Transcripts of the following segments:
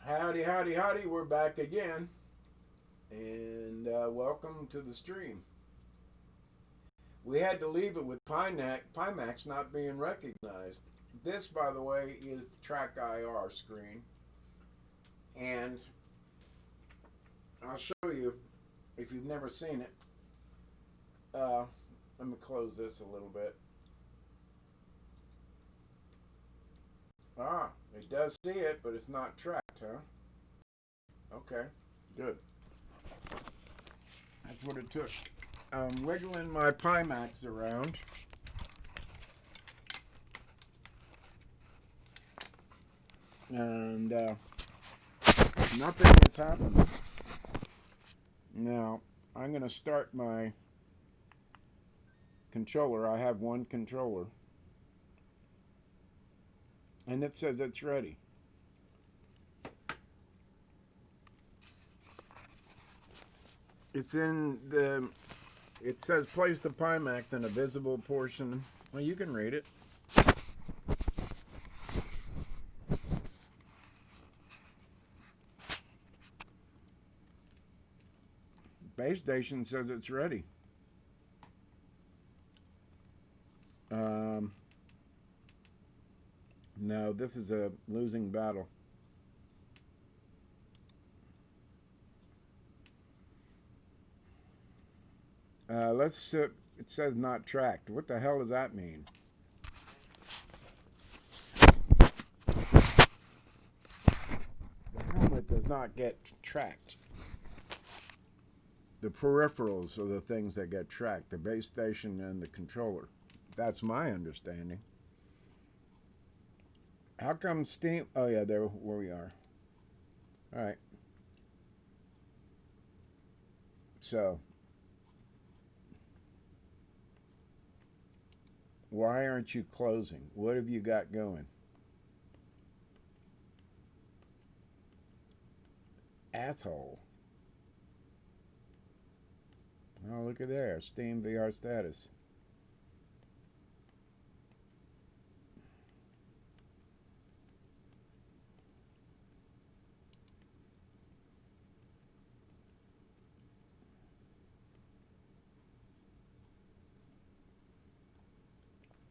Howdy, howdy, howdy. We're back again. And welcome to the stream. We had to leave it with Pimax not being recognized. This, by the way, is the Track IR screen. And I'll show you if you've never seen it. Uh, Let me close this a little bit. Ah, it does see it, but it's not tracked, huh? Okay, good. That's what it took. I'm wiggling my Pimax around. And nothing has happened. Now, I'm going to start my controller. I have one controller. And it says it's ready. It's in the, it says place the Pimax in a visible portion. Well, you can read it. Base station says it's ready. No, this is a losing battle. It says not tracked. What the hell does that mean? The helmet does not get tracked. The peripherals are the things that get tracked, the base station and the controller. That's my understanding. How come Steam? Oh, yeah, there where we are. All right. So, why aren't you closing? What have you got going? Asshole. Oh, look at there. Steam VR status.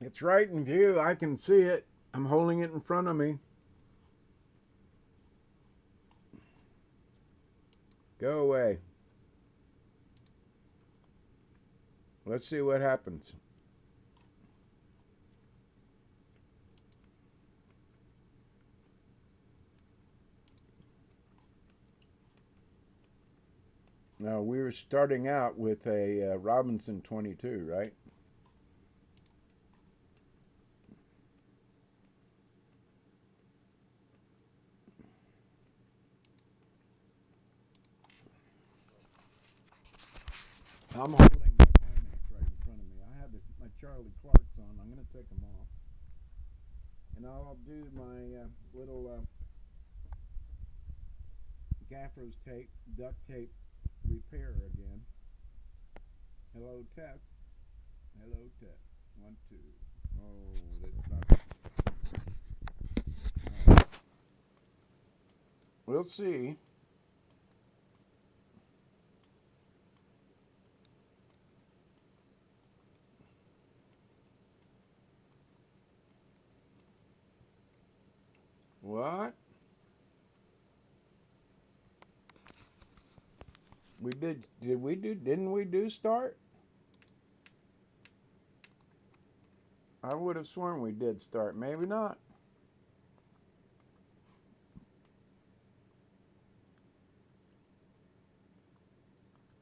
It's right in view. I can see it. I'm holding it in front of me. Go away. Let's see what happens. Now, we were starting out with a Robinson 22, right? I'm holding my Pimax right in front of me. I have my Charlie Clarks on. I'm going to take them off. And I'll do my little gaffer's tape, duct tape repair again. Hello, test. Hello, test. 1, 2. Oh, that's not. Right. We'll see. What? We did. Did we do? Didn't we do start? I would have sworn we did start. Maybe not.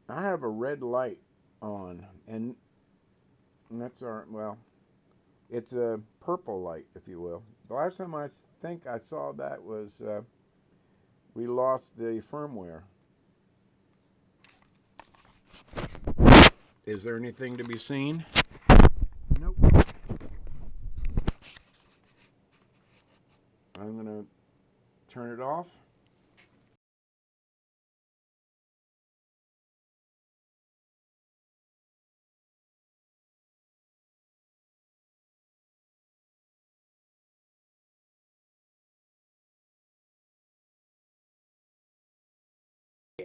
I have a red light on, and that's our, well, it's a purple light, if you will. The last time I think I saw that was we lost the firmware. Is there anything to be seen? Nope. I'm going to turn it off.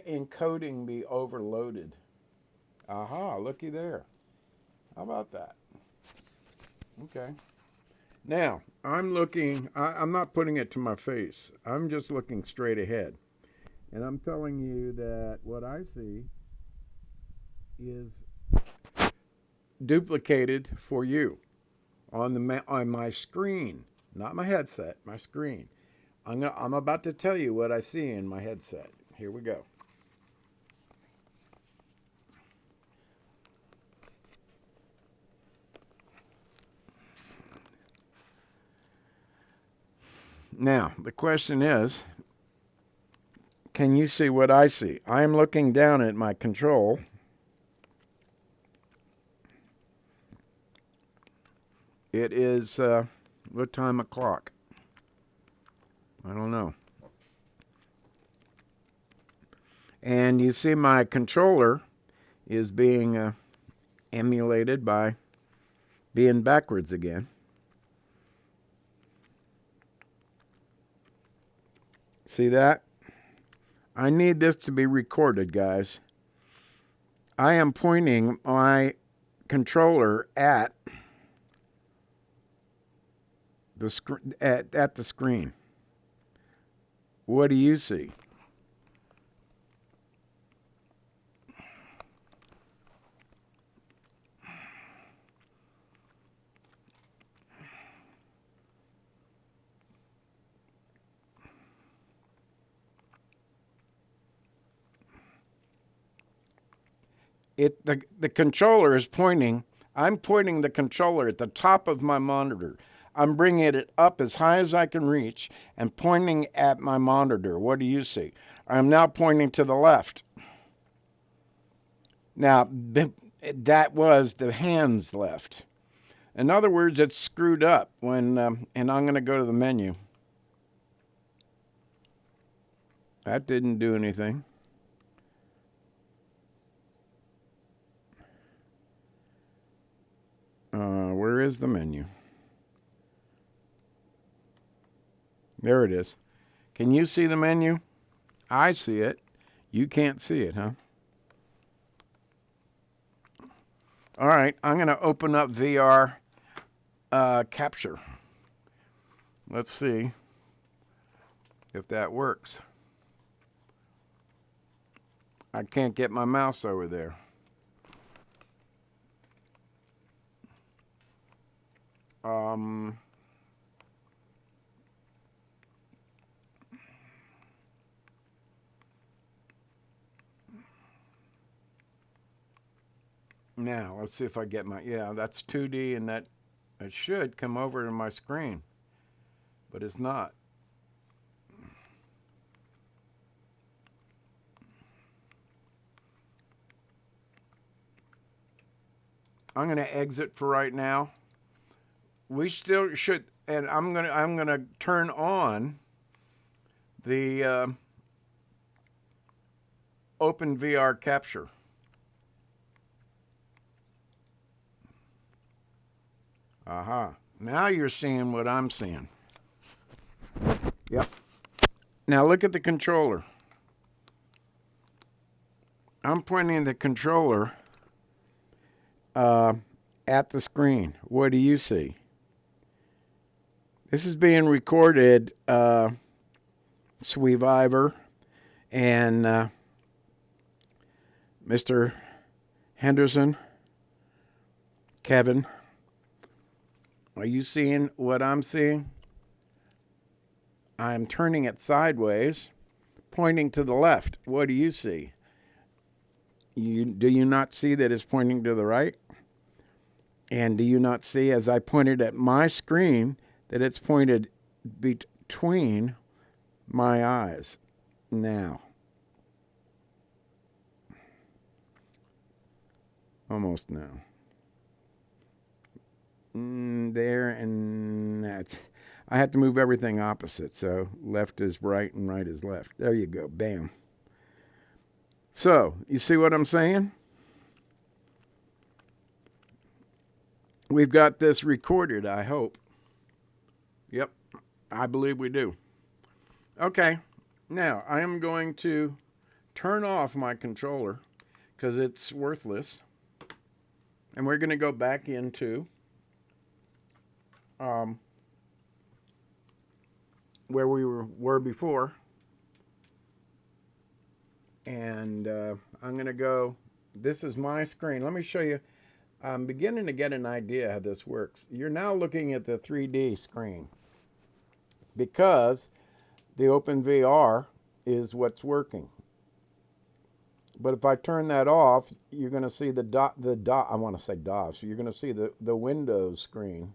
encoding be overloaded? Aha, looky there. How about that? Okay. Now, I'm looking, I'm not putting it to my face. I'm just looking straight ahead. And I'm telling you that what I see is duplicated for you on my screen, not my headset, my screen. I'm about to tell you what I see in my headset. Here we go. Now, the question is, can you see what I see? I am looking down at my control. It is, what time o'clock? I don't know. And you see my controller is being emulated by being backwards again. See that? I need this to be recorded, guys. I am pointing my controller at the screen. What do you see? The controller is pointing. I'm pointing the controller at the top of my monitor. I'm bringing it up as high as I can reach and pointing at my monitor. What do you see? I'm now pointing to the left. Now, that was the hands left. In other words, it's screwed up when, and I'm going to go to the menu. That didn't do anything. Where is the menu? There it is. Can you see the menu? I see it. You can't see it, huh? All right, I'm going to open up VR Capture. Let's see if that works. I can't get my mouse over there. Now, let's see if I get my, yeah, that's 2D, and that it should come over to my screen, but it's not. I'm going to exit for right now. We still should, and I'm gonna turn on the Open VR Capture. Aha. Now you're seeing what I'm seeing. Yep. Now look at the controller. I'm pointing the controller at the screen. What do you see? This is being recorded, Sweeviver and Mr. Henderson, Kevin. Are you seeing what I'm seeing? I'm turning it sideways, pointing to the left. What do you see? Do you not see that it's pointing to the right? And do you not see, as I pointed at my screen, that it's pointed between my eyes? Now. Almost now. There, and that's, I have to move everything opposite, so left is right and right is left. There you go, bam. So, you see what I'm saying? We've got this recorded, I hope. Yep, I believe we do. Okay, now I am going to turn off my controller because it's worthless. And we're going to go back into where we were before. And I'm going to go, this is my screen. Let me show you. I'm beginning to get an idea how this works. You're now looking at the 3D screen because the OpenVR is what's working. But if I turn that off, you're going to see I want to say DOS. So you're going to see the Windows screen.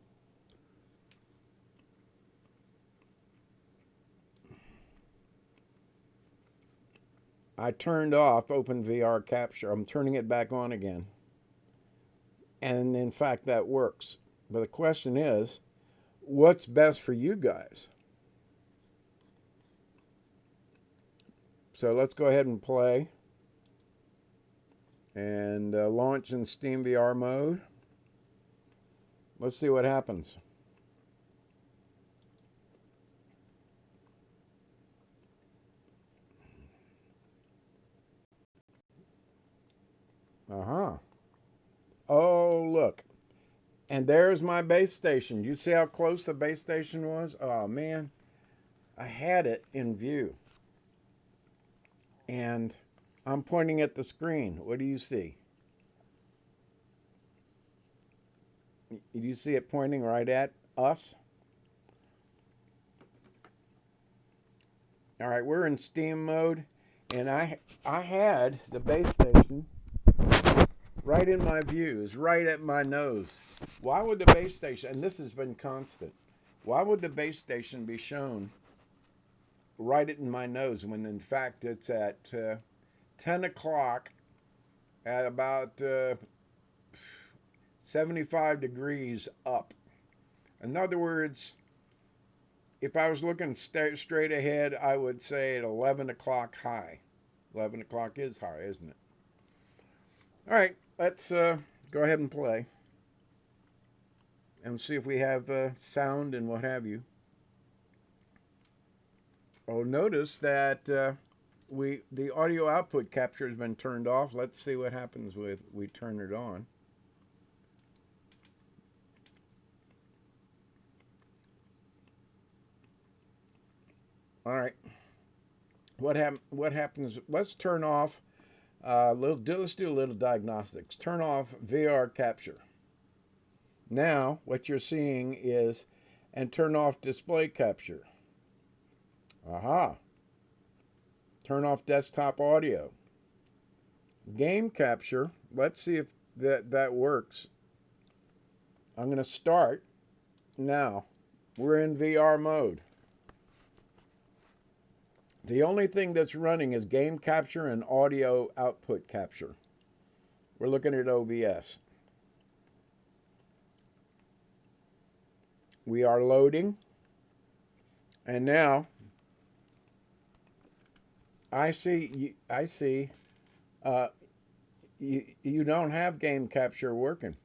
I turned off OpenVR Capture. I'm turning it back on again. And in fact, that works. But the question is, what's best for you guys? So let's go ahead and play. And launch in Steam VR mode. Let's see what happens. Oh, look. And there's my base station. You see how close the base station was? Oh, man. I had it in view. And I'm pointing at the screen. What do you see? Do you see it pointing right at us? All right, we're in Steam mode. And I had the base station right in my views, right at my nose. Why would the base station, and this has been constant, why would the base station be shown right in my nose when in fact it's at 10 o'clock at about 75 degrees up? In other words, if I was looking straight ahead, I would say at 11 o'clock high. 11 o'clock is high, isn't it? All right, let's go ahead and play and see if we have sound and what have you. Oh, notice that the audio output capture has been turned off. Let's see what happens with we turn it on. All right. What happens? Let's turn off. Let's do a little diagnostics. Turn off VR capture. Now, what you're seeing is, and turn off display capture. Aha. Turn off desktop audio. Game capture. Let's see if that works. I'm going to start now. We're in VR mode. The only thing that's running is game capture and audio output capture. We're looking at OBS. We are loading. And now I see you don't have game capture working.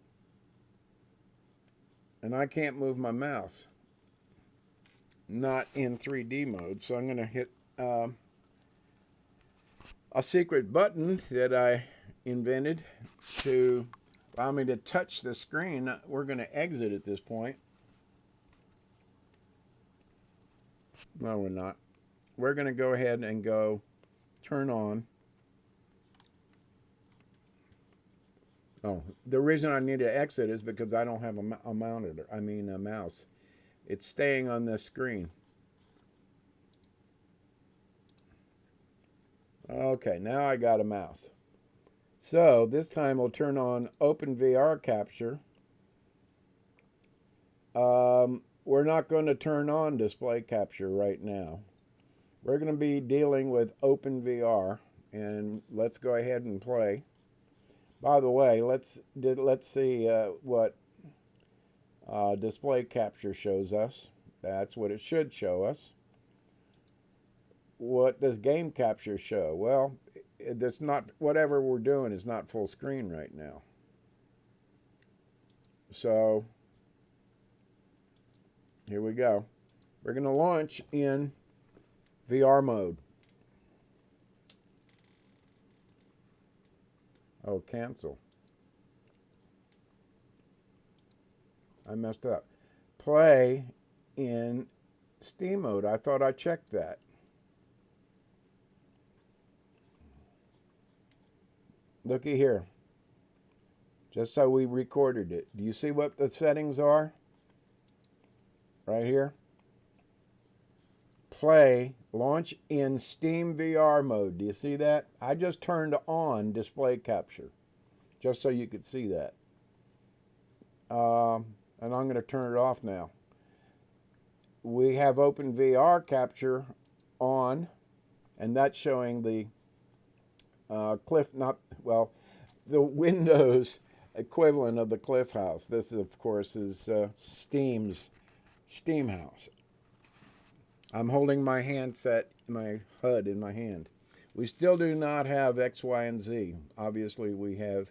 And I can't move my mouse. Not in 3D mode. So I'm going to hit a secret button that I invented to allow me to touch the screen. We're going to exit at this point. No, we're not. We're going to go ahead and go turn on. Oh, the reason I need to exit is because I don't have a mouse. It's staying on this screen. Okay, now I got a mouse. So this time we'll turn on OpenVR capture. We're not going to turn on display capture right now. We're going to be dealing with OpenVR, and let's go ahead and play. By the way, let's see what display capture shows us. That's what it should show us. What does game capture show? Well, that's not, whatever we're doing is not full screen right now. So here we go. We're going to launch in VR mode. Oh, cancel. I messed up. Play in Steam mode. I thought I checked that. Looky here. Just so we recorded it. Do you see what the settings are? Right here. Play, launch in Steam VR mode. Do you see that? I just turned on display capture, just so you could see that. And I'm going to turn it off now. We have Open VR capture on, and that's showing the the Windows equivalent of the Cliff House. This, of course, is Steam's Steam House. I'm holding my handset, my HUD in my hand. We still do not have X, Y, and Z. Obviously, we have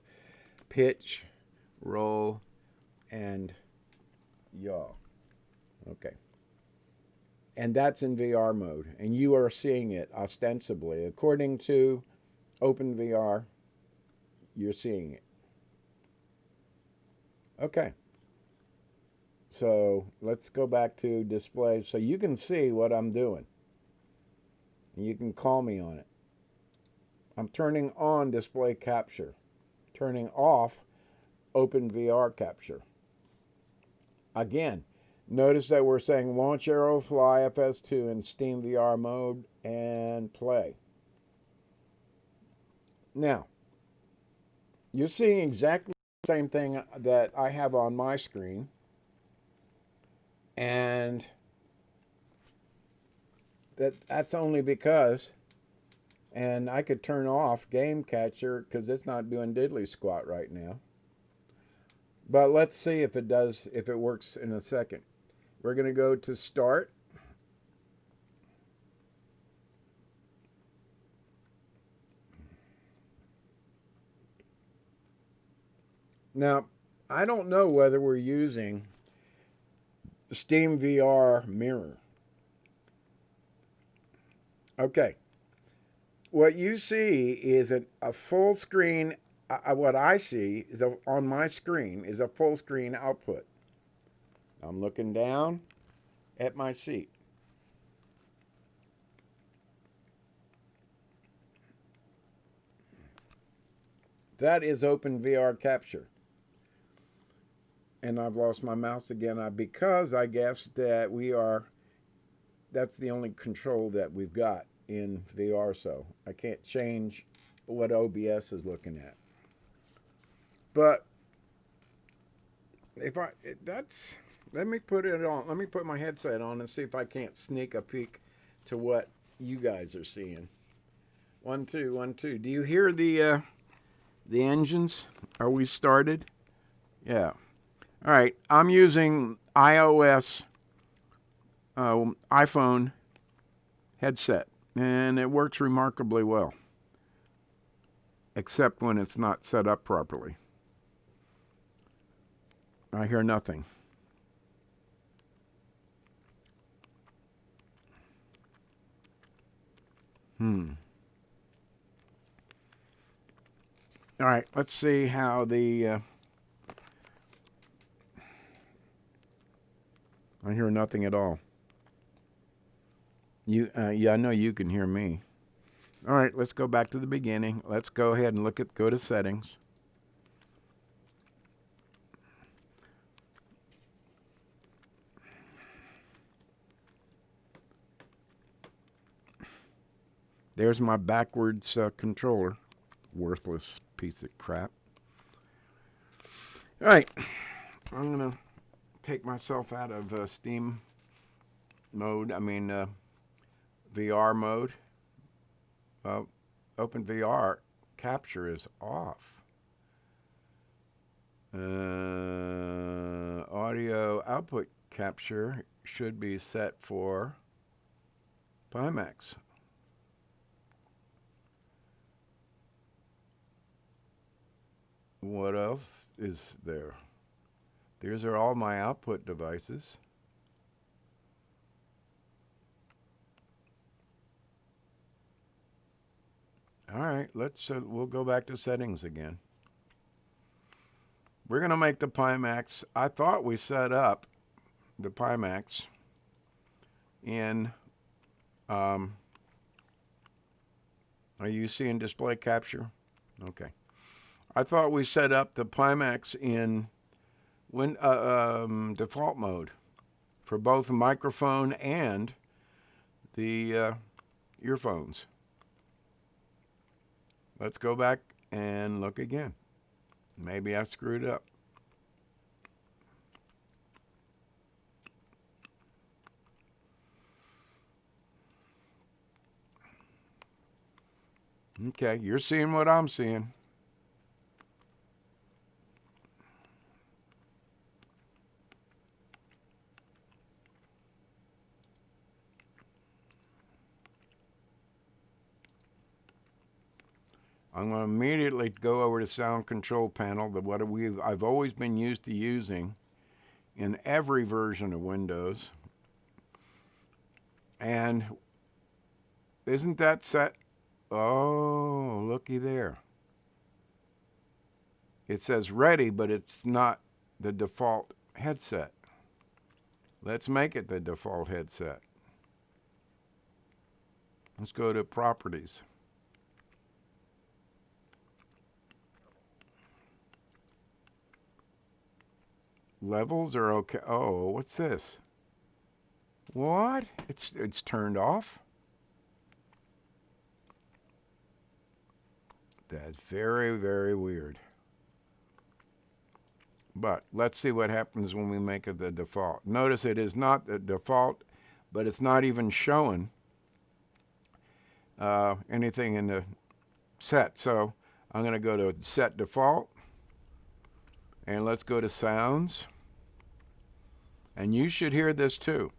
pitch, roll, and yaw. Okay. And that's in VR mode. And you are seeing it ostensibly. According to OpenVR, you're seeing it. Okay. So let's go back to display so you can see what I'm doing. And you can call me on it. I'm turning on display capture, turning off OpenVR capture. Again, notice that we're saying launch AeroFly FS2 in Steam VR mode and play. Now, you're seeing exactly the same thing that I have on my screen. And that's only because, and I could turn off Game Catcher because it's not doing diddly squat right now. But let's see if it does, if it works in a second. We're going to go to Start. Now, I don't know whether we're using Steam VR Mirror. Okay. What you see is a full screen. What I see is on my screen is a full screen output. I'm looking down at my seat. That is OpenVR capture. And I've lost my mouse again because I guess that that's the only control that we've got in VR, so I can't change what OBS is looking at. But let me put it on. Let me put my headset on and see if I can't sneak a peek to what you guys are seeing. 1, 2, 1, 2. Do you hear the engines? Are we started? Yeah. All right. I'm using iOS iPhone headset, and it works remarkably well, except when it's not set up properly. I hear nothing. All right, let's see how the... I hear nothing at all. Yeah, I know you can hear me. All right, let's go back to the beginning. Let's go ahead and go to settings. There's my backwards controller. Worthless piece of crap. All right, I'm going to take myself out of Steam mode. VR mode. OpenVR capture is off. Audio output capture should be set for Pimax. What else is there? These are all my output devices. All right, we'll go back to settings again. We're going to make the Pimax. I thought we set up the Pimax in, are you seeing display capture? Okay. I thought we set up the Pimax in default mode for both the microphone and the earphones. Let's go back and look again. Maybe I screwed up. Okay, you're seeing what I'm seeing. I'm going to immediately go over to sound control panel, what I've always been used to using in every version of Windows. And isn't that set? Oh, looky there. It says ready, but it's not the default headset. Let's make it the default headset. Let's go to properties. Levels are okay. Oh, what's this? What? It's turned off? That's very, very weird. But let's see what happens when we make it the default. Notice it is not the default, but it's not even showing anything in the set. So I'm going to go to set default, and let's go to sounds. And you should hear this too,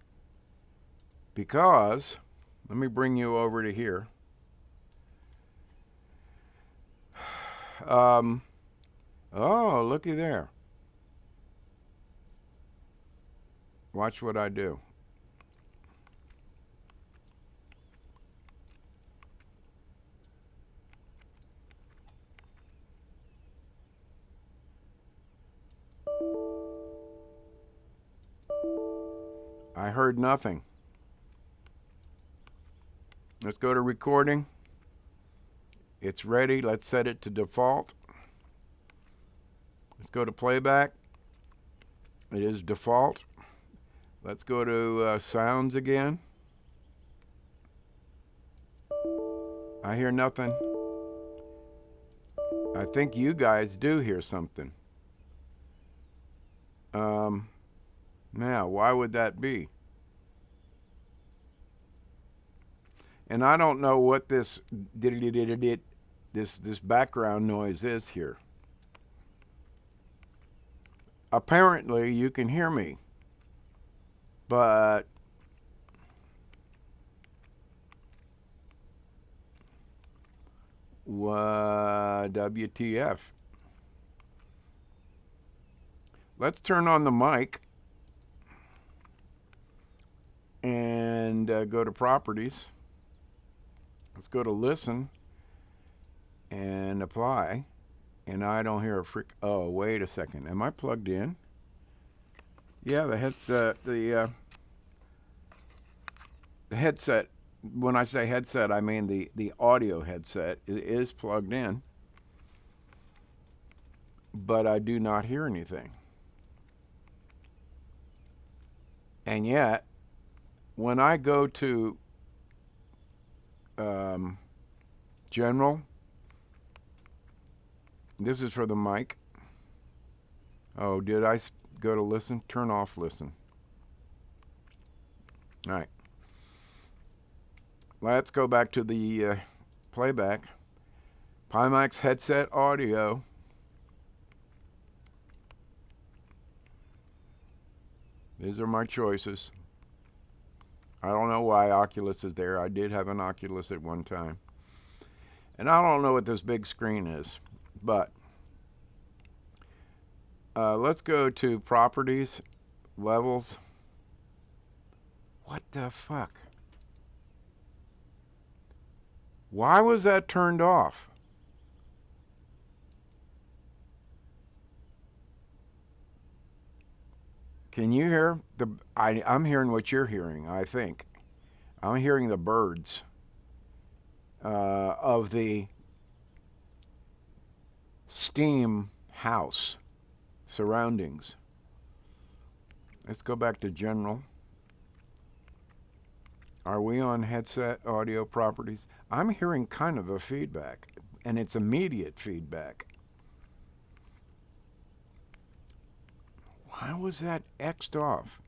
because let me bring you over to here. Oh, looky there. Watch what I do. I heard nothing. Let's go to recording. It's ready. Let's set it to default. Let's go to playback. It is default. Let's go to sounds again. I hear nothing. I think you guys do hear something. Now, why would that be? And I don't know what this background noise is here. Apparently, you can hear me, but WTF? Let's turn on the mic and go to properties. Let's go to listen and apply. And I don't hear a frick. Oh, wait a second. Am I plugged in? Yeah, the headset. When I say headset, I mean the audio headset is plugged in, but I do not hear anything. And yet, when I go to general, this is for the mic. Oh, did I go to listen? Turn off listen. All right. Let's go back to the playback. Pimax headset audio. These are my choices. I don't know why Oculus is there. I did have an Oculus at one time. And I don't know what this big screen is, but let's go to properties, levels. What the fuck? Why was that turned off? Can you hear the? I'm hearing what you're hearing. I think I'm hearing the birds of the steam house surroundings. Let's go back to general. Are we on headset audio properties? I'm hearing kind of a feedback, and it's immediate feedback. Why was that X'd off?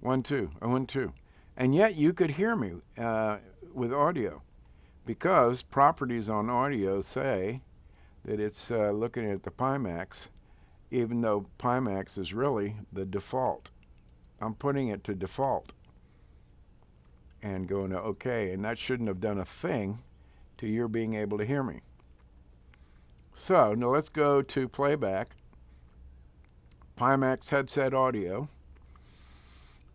One, two, one, two. And yet you could hear me with audio, because properties on audio say that it's looking at the Pimax, even though Pimax is really the default. I'm putting it to default and going to OK, and that shouldn't have done a thing to your being able to hear me. So now let's go to playback, Pimax headset audio,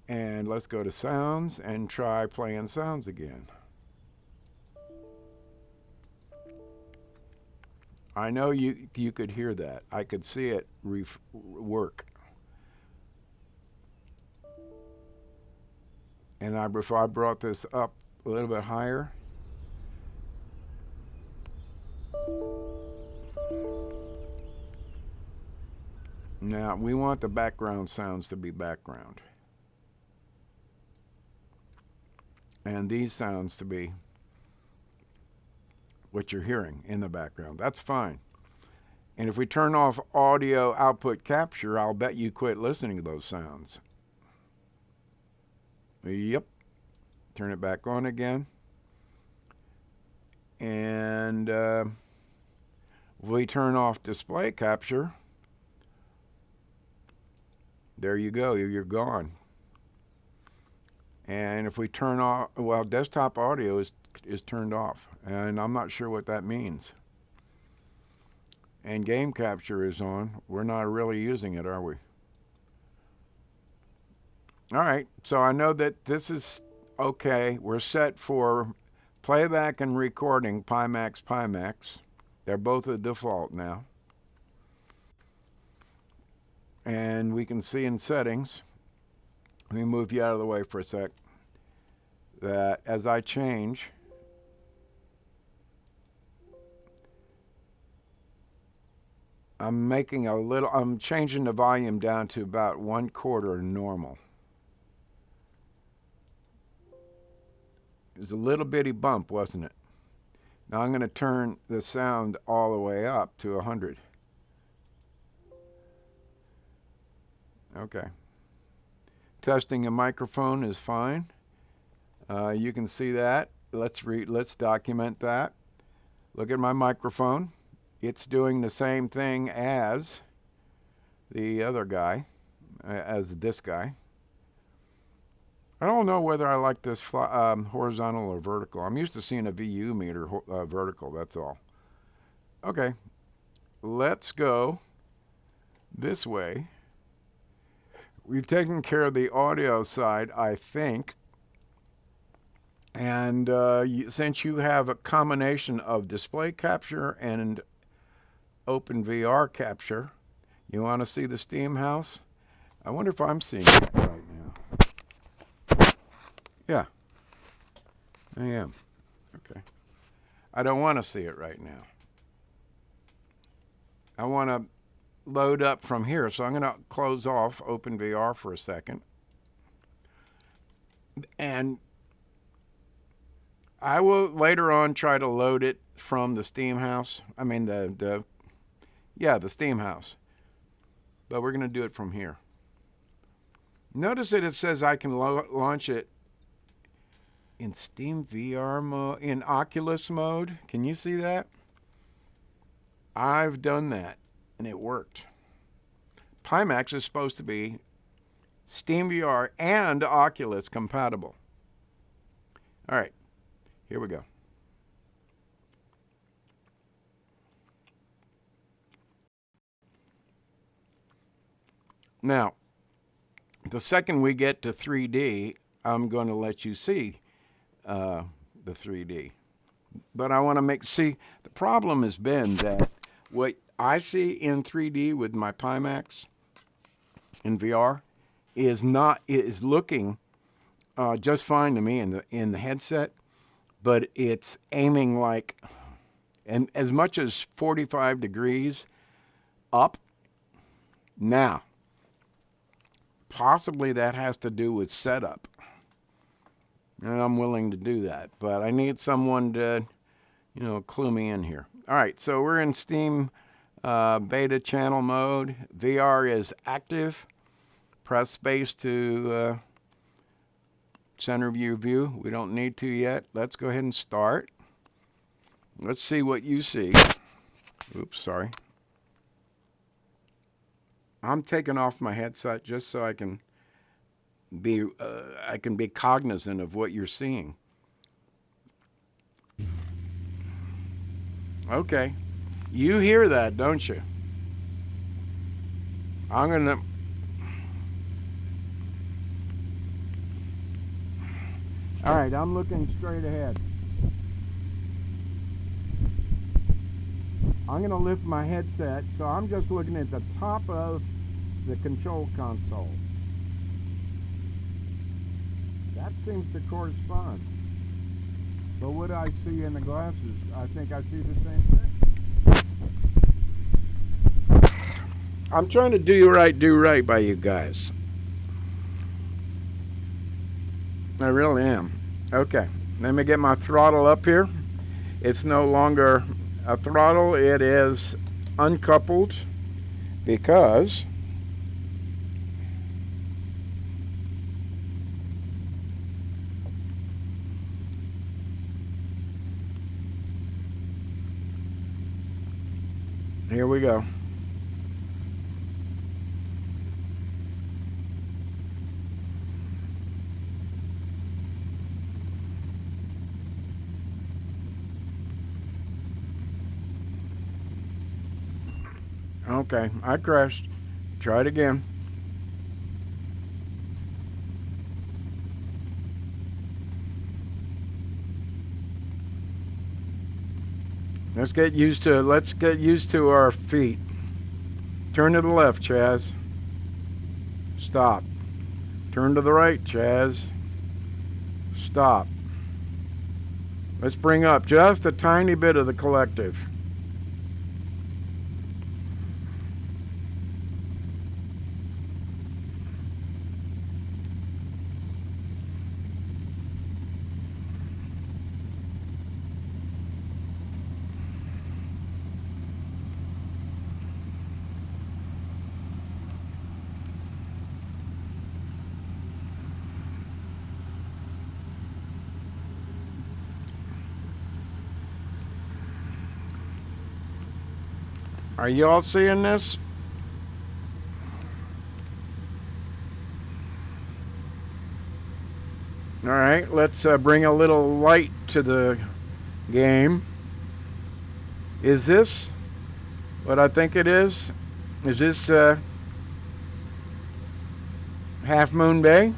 and let's go to sounds and try playing sounds again. I know you could hear that. I could see it work. And if I brought this up a little bit higher, now we want the background sounds to be background, and these sounds to be what you're hearing in the background. That's fine. And if we turn off audio output capture, I'll bet you quit listening to those sounds. Yep. Turn it back on again. And we turn off display capture. There you go. You're gone. And if we turn off, well, desktop audio is turned off, and I'm not sure what that means. And game capture is on. We're not really using it, are we? All right, so I know that this is okay. We're set for playback and recording, Pimax. They're both a default now. And we can see in settings, let me move you out of the way for a sec, that as I change, I'm changing the volume down to about 1/4 normal. It was a little bitty bump, wasn't it? Now I'm going to turn the sound all the way up to 100. Okay. Testing a microphone is fine. You can see that. Let's document that. Look at my microphone. It's doing the same thing as the other guy, as this guy. I don't know whether I like this horizontal or vertical. I'm used to seeing a VU meter vertical, that's all. Okay, let's go this way. We've taken care of the audio side, I think. And since you have a combination of display capture and OpenVR capture, you want to see the Steam House? I wonder if I'm seeing it right now. Yeah, I am. Okay. I don't want to see it right now. I want to load up from here, so I'm going to close off OpenVR for a second. And I will later on try to load it from the Steam House. I mean the Steam House. But we're going to do it from here. Notice that it says I can launch it in Steam VR mode, in Oculus mode. Can you see that? I've done that, and it worked. Pimax is supposed to be Steam VR and Oculus compatible. All right, here we go. Now, the second we get to 3D, I'm going to let you see the 3D. But I want to see, the problem has been that what I see in 3D with my Pimax in VR is looking just fine to me in the headset, but it's aiming like and as much as 45 degrees up. Now, possibly that has to do with setup, and I'm willing to do that, but I need someone to, clue me in here. All right, so we're in Steam beta channel mode. VR is active. Press space to center view. We don't need to yet. Let's go ahead and start. Let's see what you see. Oops, sorry. I'm taking off my headset just so I can be cognizant of what you're seeing. Okay. You hear that, don't you? I'm gonna. All right, I'm looking straight ahead. I'm gonna lift my headset, so I'm just looking at the top of the control console. That seems to correspond. But what I see in the glasses, I think I see the same thing. I'm trying to do right by you guys. I really am. Okay, let me get my throttle up here. It's no longer a throttle, it is uncoupled because here we go. Okay, I crashed. Try it again. Let's get used to our feet. Turn to the left, Chaz. Stop. Turn to the right, Chaz. Stop. Let's bring up just a tiny bit of the collective. Are you all seeing this? All right, let's bring a little light to the game. Is this what I think it is? Is this Half Moon Bay?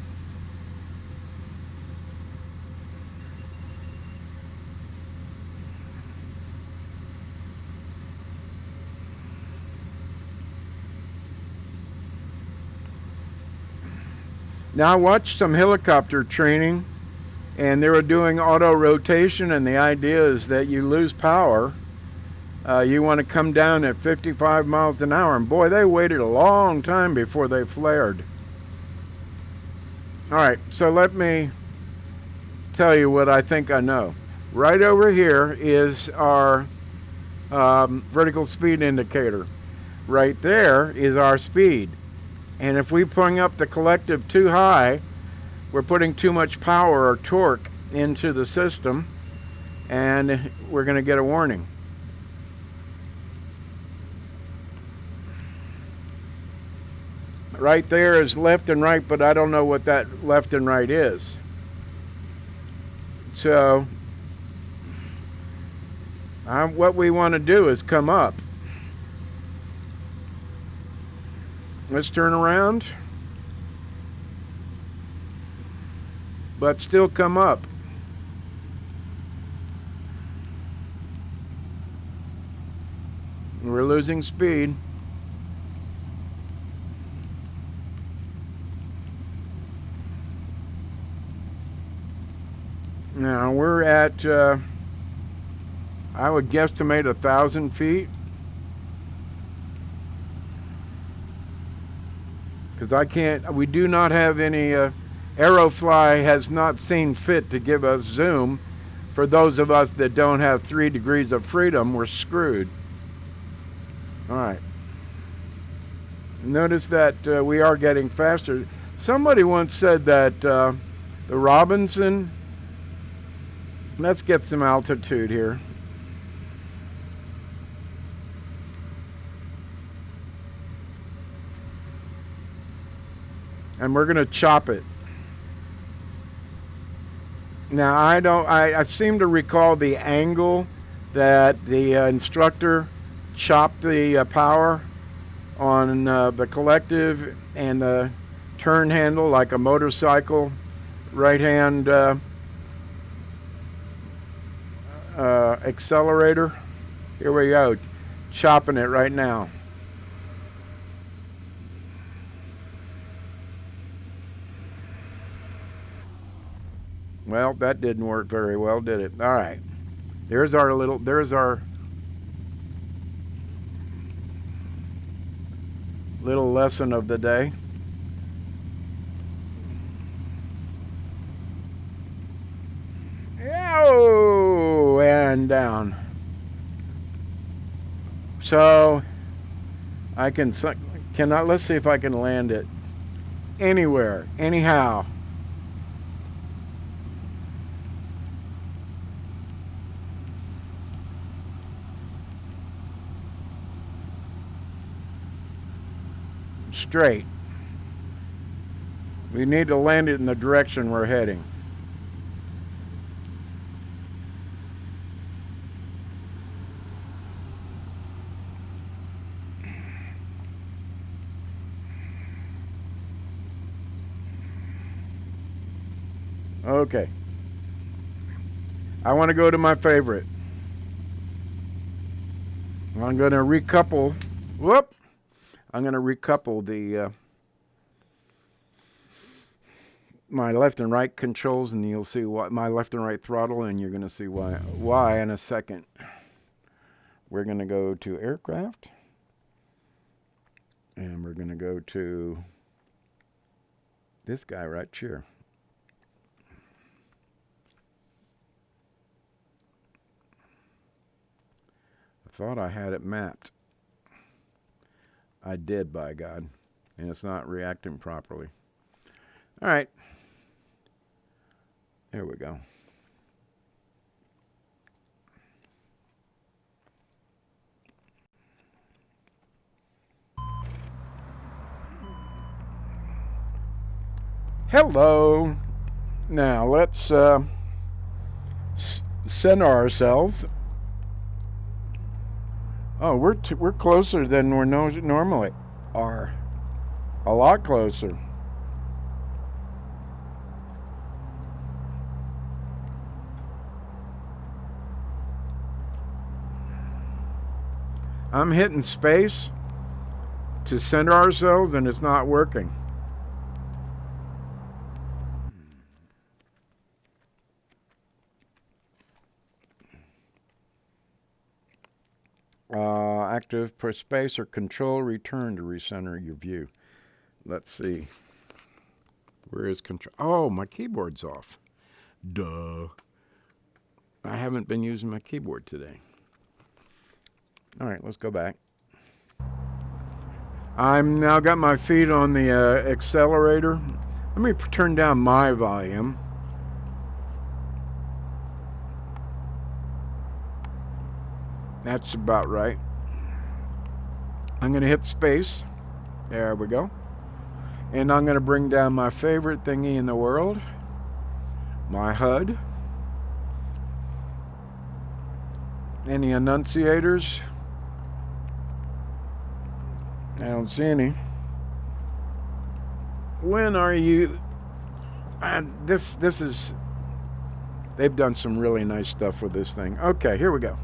Now I watched some helicopter training, and they were doing auto rotation, and the idea is that you lose power. You want to come down at 55 miles an hour, and boy, they waited a long time before they flared. All right, so let me tell you what I think I know. Right over here is our vertical speed indicator. Right there is our speed. And if we bring up the collective too high, we're putting too much power or torque into the system, and we're going to get a warning. Right there is left and right, but I don't know what that left and right is. So what we want to do is come up. Let's turn around, but still come up. We're losing speed. Now we're at, I would guesstimate 1,000 feet. Because we do not have any, Aerofly has not seen fit to give us zoom. For those of us that don't have 3 degrees of freedom, we're screwed. All right. Notice that we are getting faster. Somebody once said that the Robinson, let's get some altitude here. And we're going to chop it. Now, I seem to recall the angle that the instructor chopped the power on the collective and the turn handle like a motorcycle, right hand accelerator. Here we go, chopping it right now. Well, that didn't work very well, did it? All right. There's our little lesson of the day. Oh, and down. So let's see if I can land it anywhere, anyhow. Straight. We need to land it in the direction we're heading. Okay. I want to go to my favorite. I'm going to recouple. Whoop! I'm going to recouple the my left and right controls, and you'll see why, my left and right throttle, and you're going to see why in a second. We're going to go to aircraft, and we're going to go to this guy right here. I thought I had it mapped. I did, by God, and it's not reacting properly. All right. There we go. Hello. Now let's center ourselves. Oh, we're closer than we normally are. A lot closer. I'm hitting space to center ourselves, and it's not working. Active, press space or control return to recenter your view. Let's see. Where is control? Oh, my keyboard's off. Duh. I haven't been using my keyboard today. All right, let's go back. I'm now got my feet on the accelerator. Let me turn down my volume. That's about right. I'm going to hit space. There we go. And I'm going to bring down my favorite thingy in the world, my HUD. Any annunciators? I don't see any. When are you? This is. They've done some really nice stuff with this thing. Okay, here we go.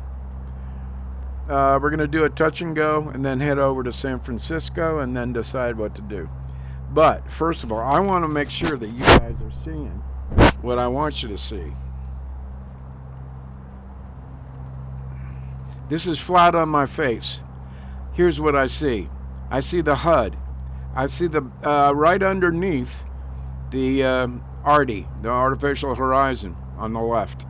We're going to do a touch and go and then head over to San Francisco and then decide what to do. But first of all, I want to make sure that you guys are seeing what I want you to see. This is flat on my face. Here's what I see. I see the HUD. I see the right underneath the ARTI, the artificial horizon, on the left.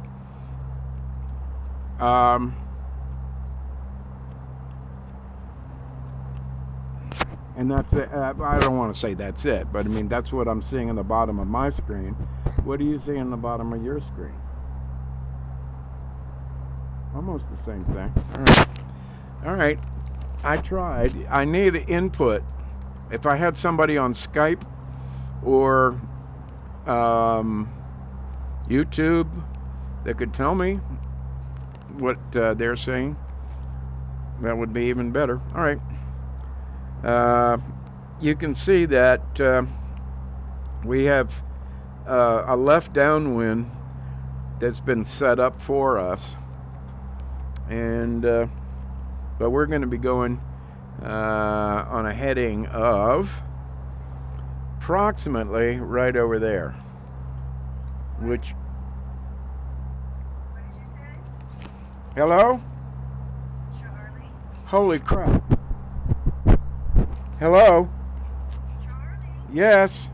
And that's it. I don't want to say that's it, but I mean that's what I'm seeing on the bottom of my screen. What do you see on the bottom of your screen? Almost the same thing. All right. All right. I tried. I need input. If I had somebody on Skype or YouTube that could tell me what they're saying, that would be even better. All right. You can see that we have a left downwind that's been set up for us, and but we're going to be going on a heading of approximately right over there, which. What did you say? Hello? Charlie? Holy crap. Hello? Charlie? Yes.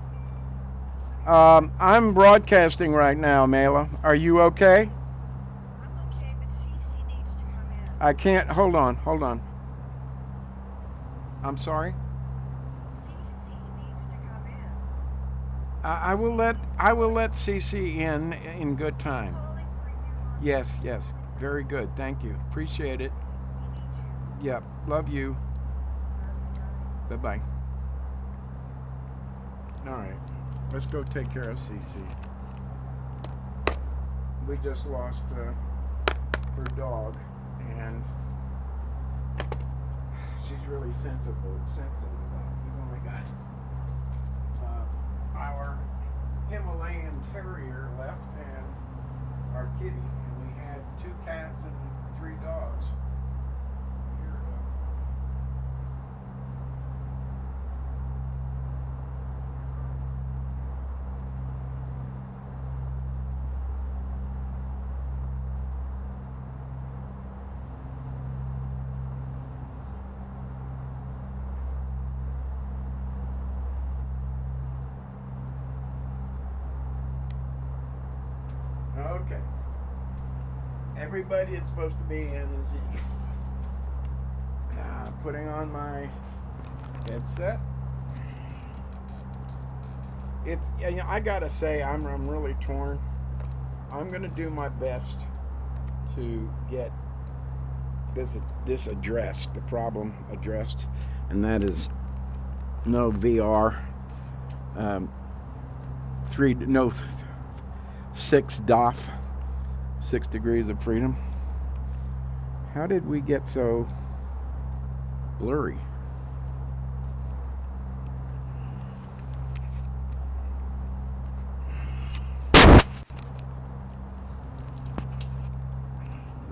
I'm broadcasting right now, Mela. Are you okay? I'm okay, but Cece needs to come in. I can't. Hold on. I'm sorry. Cece needs to come in. I will let Cece in good time. Calling for you on Yes. Very good. Thank you. Appreciate it. We need you. Yep. Love you. Bye. Bye-bye. All right. Let's go take care of Cece. We just lost her dog, and she's really sensitive about it. We've only got our Himalayan terrier left and our kitty, and we had 2 cats and 3 dogs. Okay. Everybody is supposed to be in is putting on my headset. It's, I gotta say, I'm really torn. I'm gonna do my best to get this addressed, the problem addressed, and that is no VR, 6 DOF, 6 degrees of freedom. How did we get so blurry?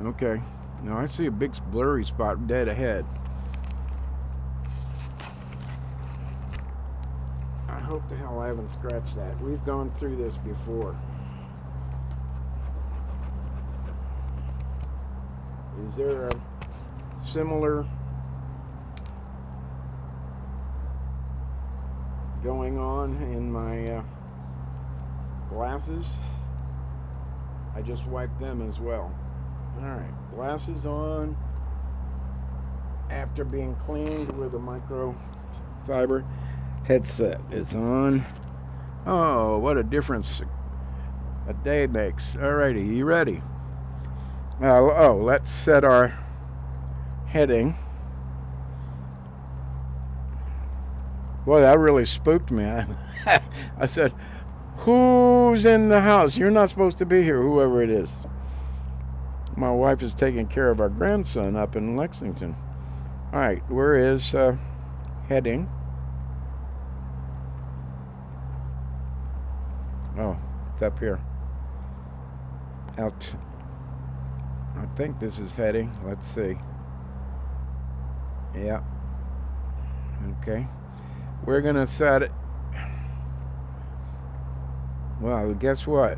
Okay, now I see a big blurry spot dead ahead. I hope the hell I haven't scratched that. We've gone through this before. Is there a similar going on in my glasses? I just wiped them as well. Alright, glasses on after being cleaned with a microfiber. Headset is on. Oh, what a difference a day makes. Alrighty, you ready? Let's set our heading. Boy, that really spooked me. I said, who's in the house? You're not supposed to be here, whoever it is. My wife is taking care of our grandson up in Lexington. All right, where is heading? Oh, it's up here. Out. I think this is heading. Let's see. Yeah. Okay. We're going to set it. Well, guess what?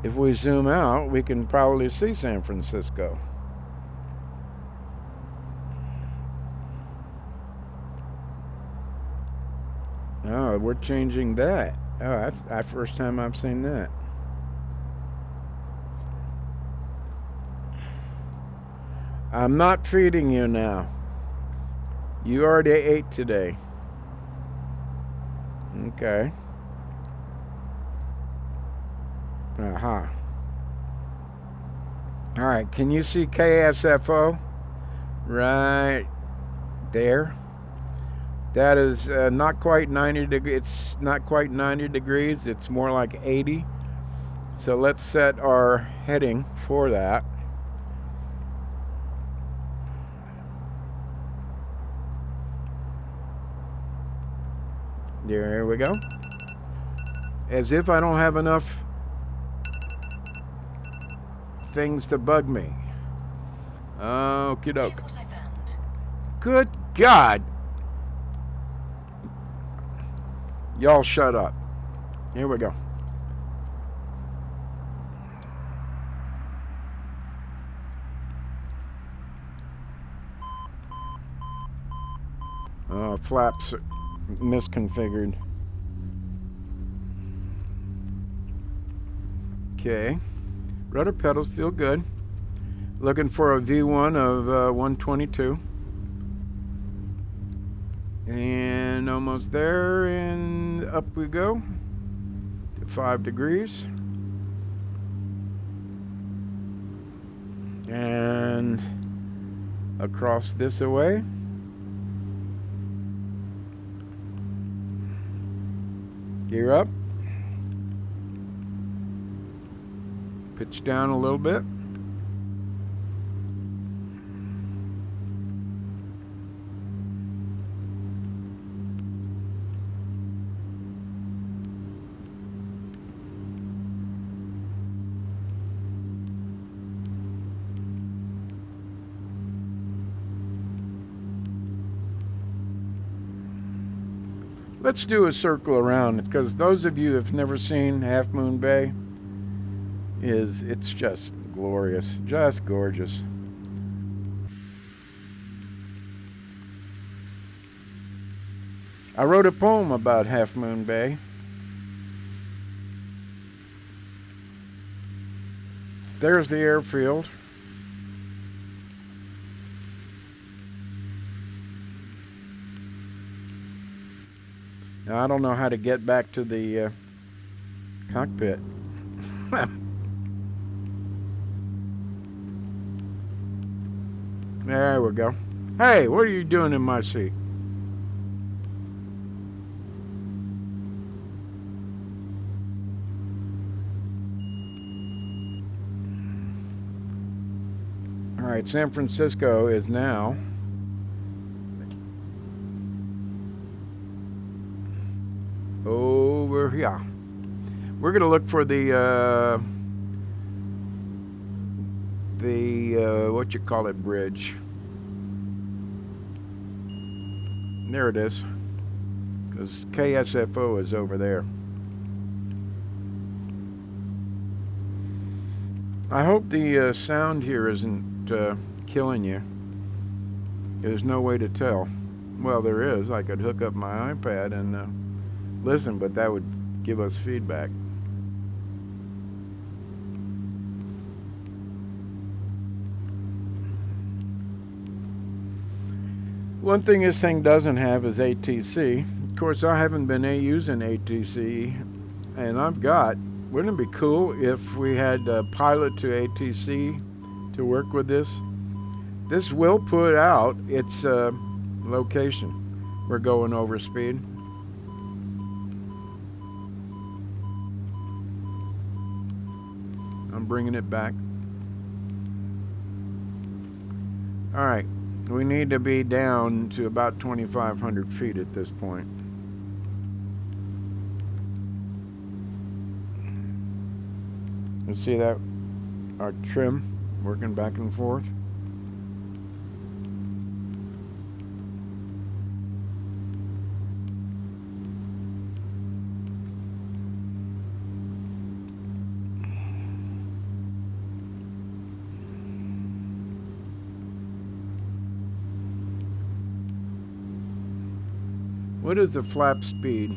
If we zoom out, we can probably see San Francisco. Oh, we're changing that. Oh, that's the first time I've seen that. I'm not feeding you now. You already ate today. Okay. Aha. All right. Can you see KSFO? Right there. That is not quite 90 degrees. It's not quite 90 degrees. It's more like 80. So let's set our heading for that. There we go. As if I don't have enough things to bug me. Okie doke. Here's what I found. Good God. Y'all shut up. Here we go. Flaps misconfigured. Okay. Rudder pedals feel good. Looking for a V1 of 122. And almost there, and up we go to 5 degrees. And across this away. Gear up. Pitch down a little bit. Let's do a circle around, because those of you who've never seen Half Moon Bay, it's just glorious, just gorgeous. I wrote a poem about Half Moon Bay. There's the airfield. Now, I don't know how to get back to the cockpit. There we go. Hey, what are you doing in my seat? All right, San Francisco is now over here. We're going to look for the what you call it, bridge. There it is. Because KSFO is over there. I hope the sound here isn't killing you. There's no way to tell. Well, there is. I could hook up my iPad and listen, but that would give us feedback. One thing this thing doesn't have is ATC. Of course, I haven't been using ATC, and wouldn't it be cool if we had a pilot to ATC to work with this? This will put out its location. We're going over speed. I'm bringing it back. All right. We need to be down to about 2,500 feet at this point. You see that? Our trim working back and forth. What is the flap speed?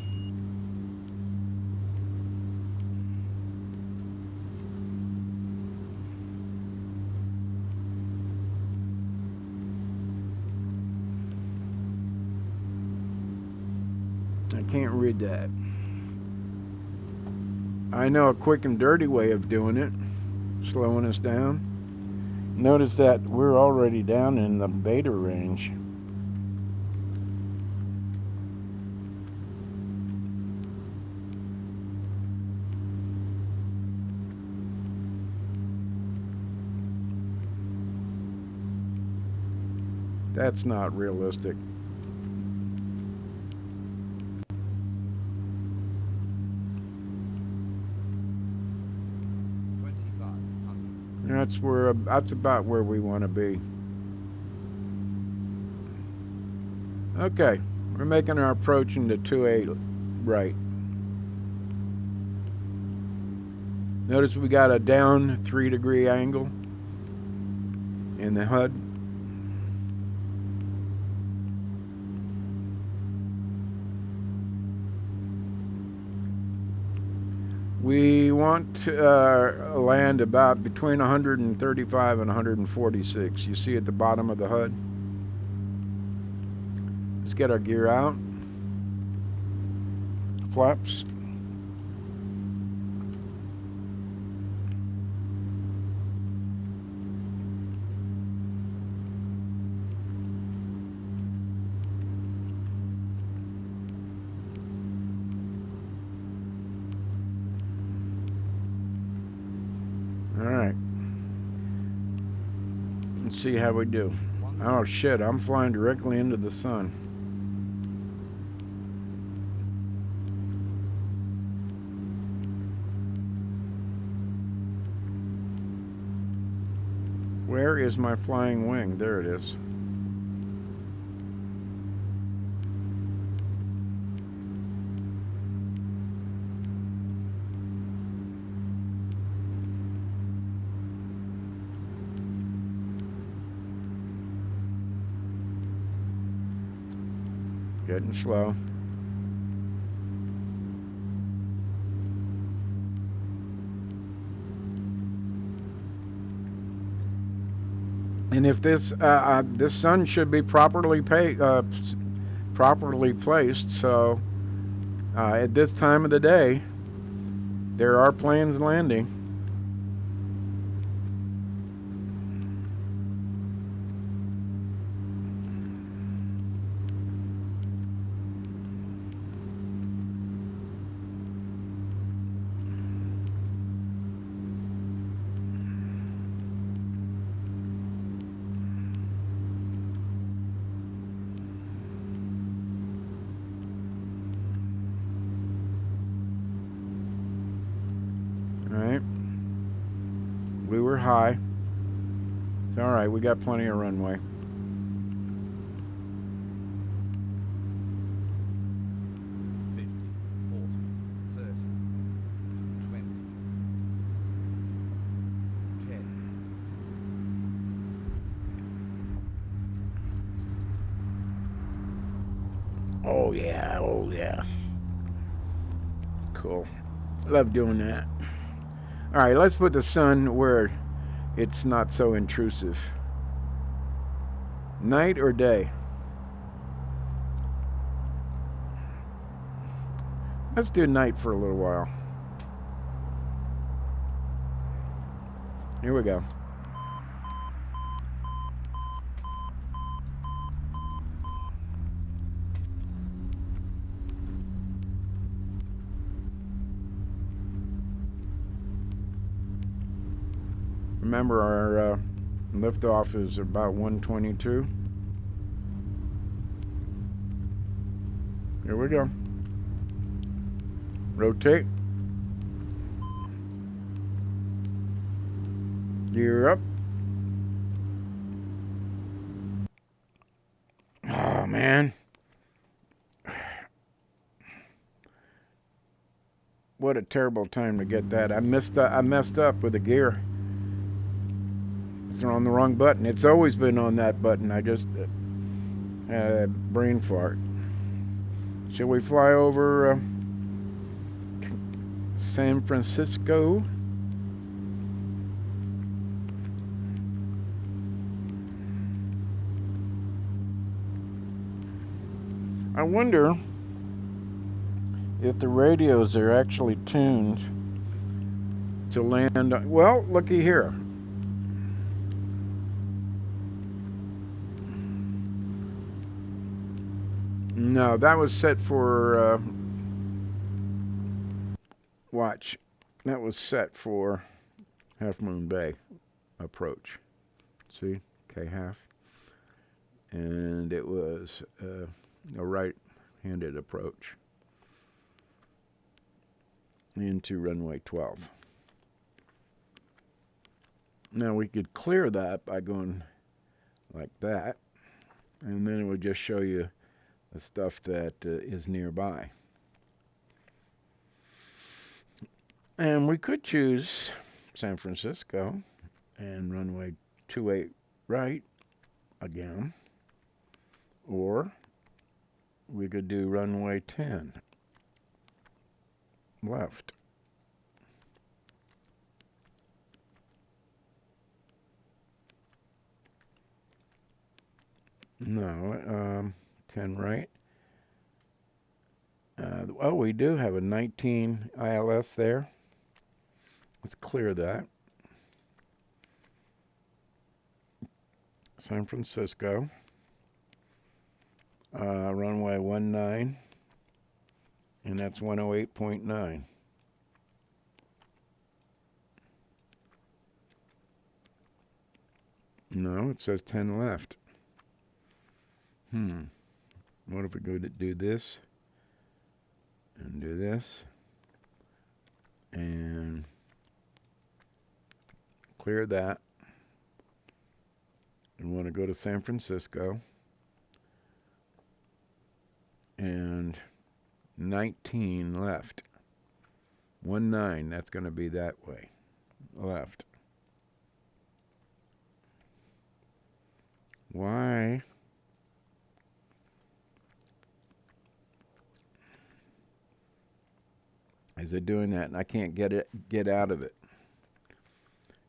I can't read that. I know a quick and dirty way of doing it, slowing us down. Notice that we're already down in the beta range. That's not realistic. That's about where we want to be. Okay, we're making our approach into 2-8 right. Notice we got a down 3-degree angle in the HUD. We want to land about between 135 and 146. You see at the bottom of the HUD. Let's get our gear out. Flaps. All right. Let's see how we do. Oh shit, I'm flying directly into the sun. Where is my flying wing? There it is. Getting slow. And if this sun should be properly placed, so at this time of the day, there are planes landing. Alright. We were high. It's alright, we got plenty of runway. Oh yeah, oh yeah. Cool. Love doing that. Alright, let's put the sun where it's not so intrusive. Night or day? Let's do night for a little while. Here we go. Remember, our liftoff is about 1:22. Here we go. Rotate. Gear up. Oh man. What a terrible time to get that. I messed up with the gear. It's on the wrong button. It's always been on that button. I just had a brain fart. Shall we fly over San Francisco? I wonder if the radios are actually tuned to land. Well, looky here. No, that was set for watch. That was set for Half Moon Bay approach. See, K-half. And it was a right-handed approach into runway 12. Now we could clear that by going like that, and then it would just show you the stuff that is nearby. And we could choose San Francisco and runway 28 right again, or we could do runway 10 left. No, 10 right. Oh, we do have a 19 ILS there. Let's clear that. San Francisco. Runway 19, and that's 108.9. No, it says 10 left. What if we go to do this and do this and clear that and want to go to San Francisco and 19 left. 19, that's going to be that way. Left. Why? Is it doing that? And I can't get out of it.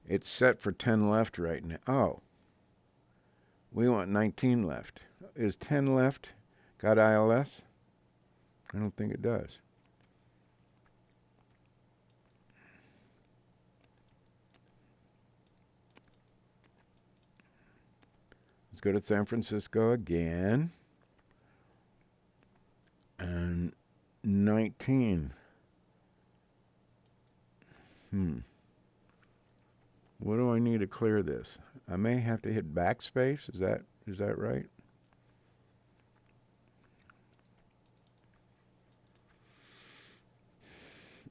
It's set for 10 left right now. Oh. We want 19 left. Is 10 left got ILS? I don't think it does. Let's go to San Francisco again. And 19. What do I need to clear this? I may have to hit backspace. Is that right?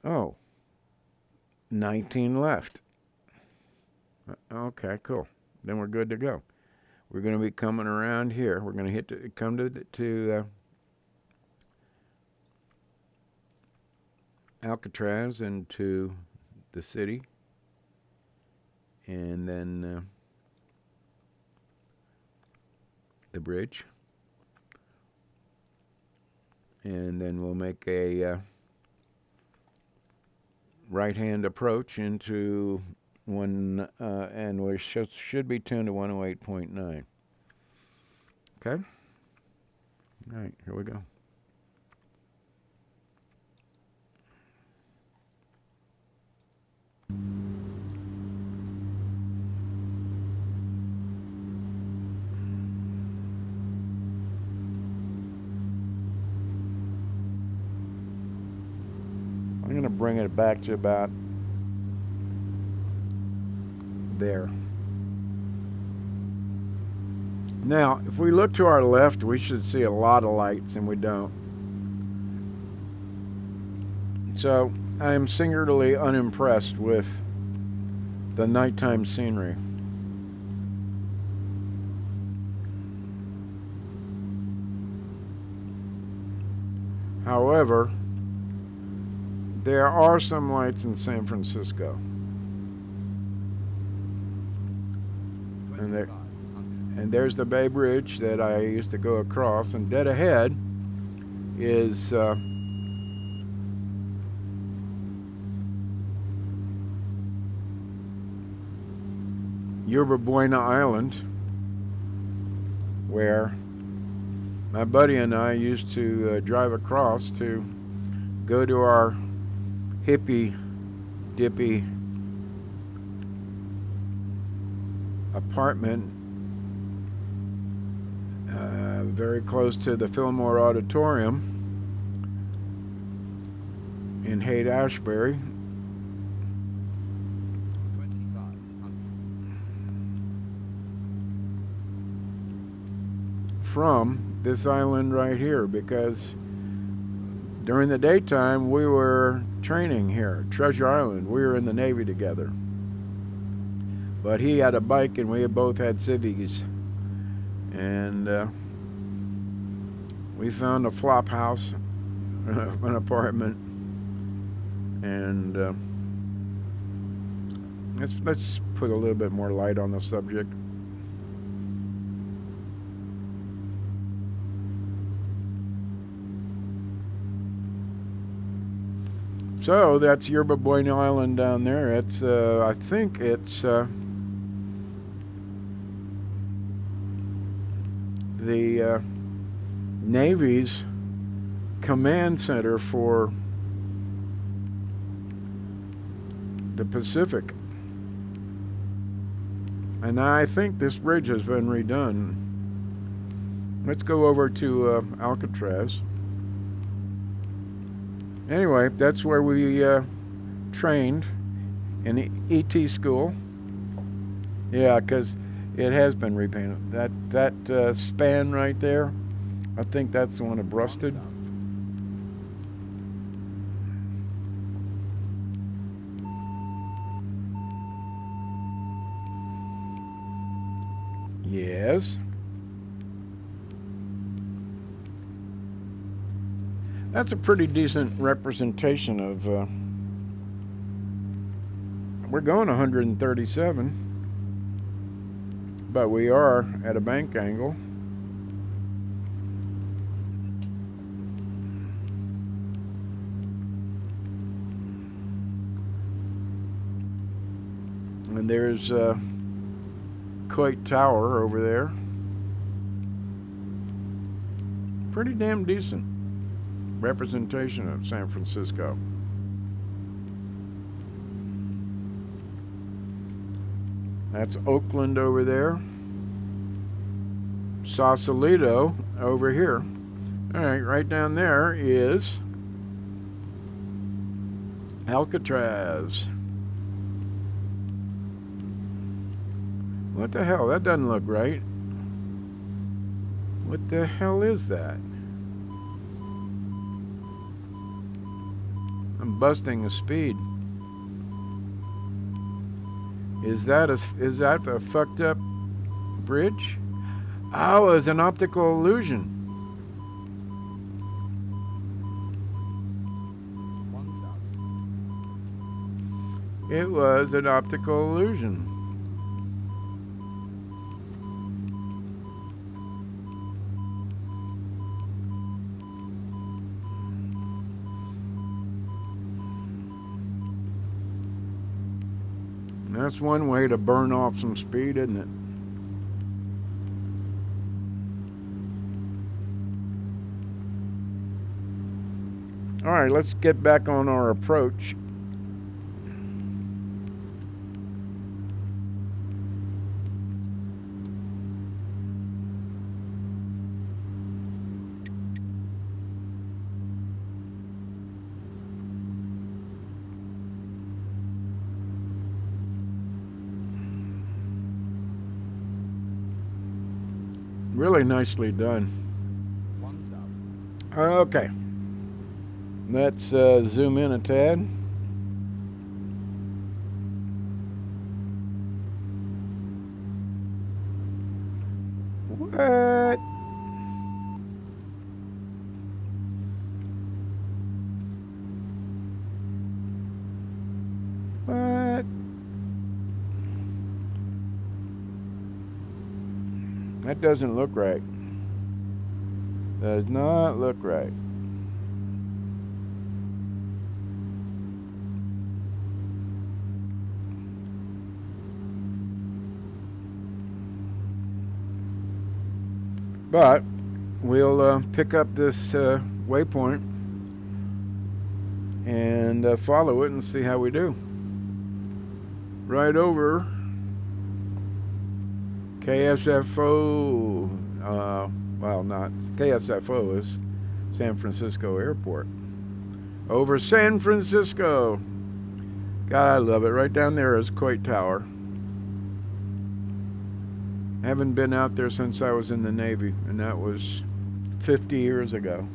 Oh. 19 left. Okay, cool. Then we're good to go. We're going to be coming around here. We're going to come to Alcatraz and to the city, and then the bridge, and then we'll make a right-hand approach into one, and we should be tuned to 108.9. Okay? All right, here we go. I'm going to bring it back to about there. Now, if we look to our left, we should see a lot of lights, and we don't. So, I am singularly unimpressed with the nighttime scenery. However, there are some lights in San Francisco. And there's the Bay Bridge that I used to go across, and dead ahead is Yerba Buena Island, where my buddy and I used to drive across to go to our hippy dippy apartment very close to the Fillmore Auditorium in Haight-Ashbury. From this island right here, because during the daytime we were training here, Treasure Island. We were in the Navy together. But he had a bike and we both had Civics. And we found a flop house, an apartment. And let's put a little bit more light on the subject. So that's Yerba Buena Island down there. It's I think it's the Navy's command center for the Pacific. And I think this bridge has been redone. Let's go over to Alcatraz. Anyway, that's where we trained in ET school. Yeah, because it has been repainted. That span right there, I think that's the one that rusted. Yes. That's a pretty decent representation of, we're going 137, but we are at a bank angle. And there's Coit Tower over there. Pretty damn decent representation of San Francisco. That's Oakland over there. Sausalito over here. All right, right down there is Alcatraz. What the hell? That doesn't look right. What the hell is that? I'm busting the speed. Is that a fucked up bridge? Oh, it's an optical illusion. It was an optical illusion. That's one way to burn off some speed, isn't it? All right, let's get back on our approach. Really nicely done. Okay. Let's zoom in a tad. What? What? That doesn't look right. Does not look right. But we'll pick up this waypoint and follow it and see how we do. Right over KSFO, well, not KSFO, is San Francisco Airport. Over San Francisco. God, I love it. Right down there is Coit Tower. Haven't been out there since I was in the Navy, and that was 50 years ago.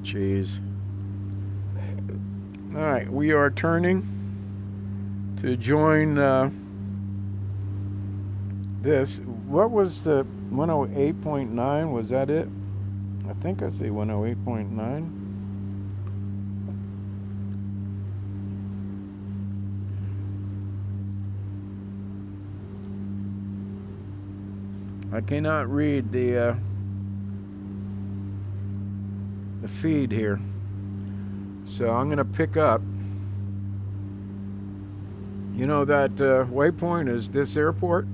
Jeez. All right, we are turning to join this. What was the 108.9? Was that it? I think I see 108.9. I cannot read the feed here, so I'm going to pick up. You know that waypoint is this airport.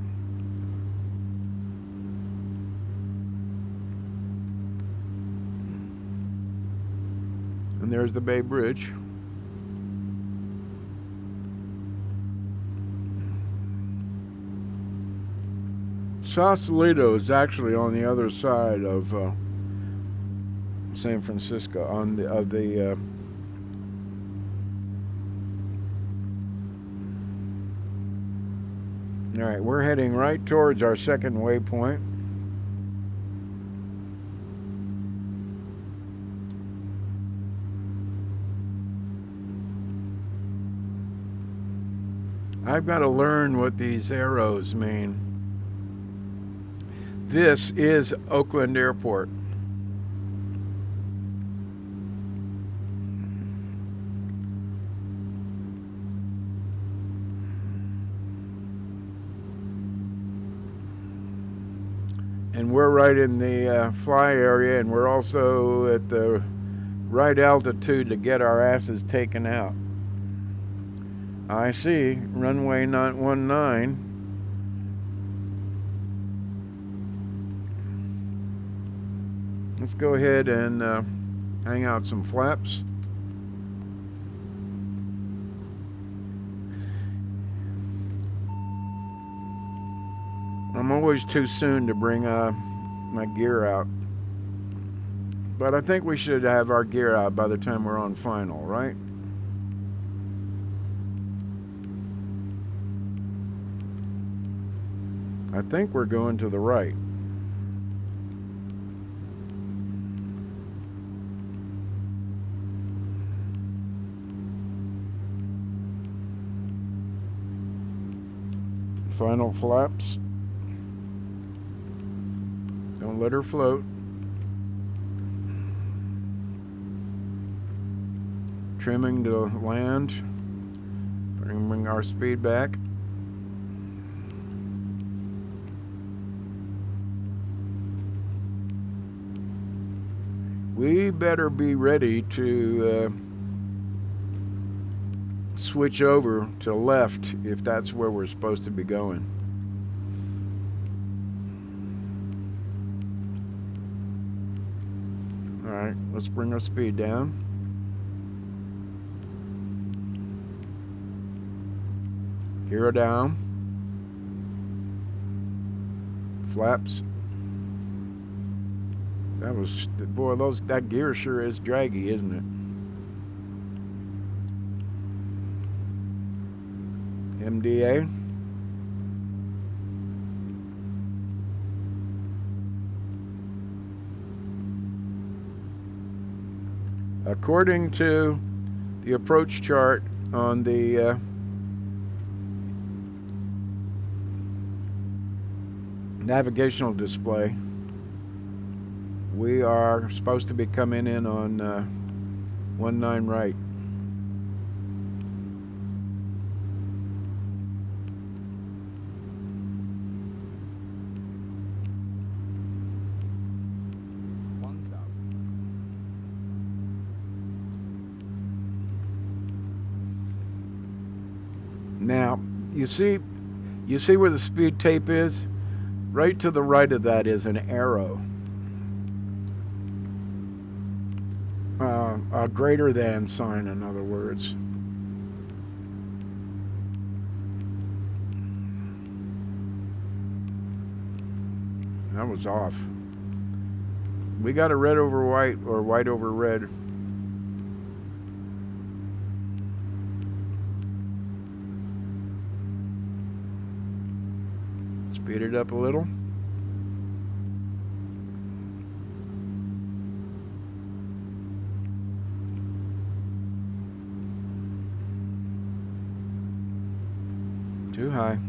And there's the Bay Bridge. Sausalito is actually on the other side of San Francisco, on the all right, we're heading right towards our second waypoint. I've got to learn what these arrows mean. This is Oakland Airport. And we're right in the fly area, and we're also at the right altitude to get our asses taken out. I see runway 919. Let's go ahead and hang out some flaps. I'm always too soon to bring my gear out. But I think we should have our gear out by the time we're on final, right? I think we're going to the right. Final flaps. Don't let her float. Trimming to land. Bring our speed back. We better be ready to switch over to left if that's where we're supposed to be going. All right, let's bring our speed down. Gear down. Flaps. That was, boy, that gear sure is draggy, isn't it? MDA. According to the approach chart on the navigational display, we are supposed to be coming in on 19 right. Now, you see where the speed tape is? Right to the right of that is an arrow. A greater than sign, in other words. That was off. We got a red over white or white over red. Speed it up a little. Too high.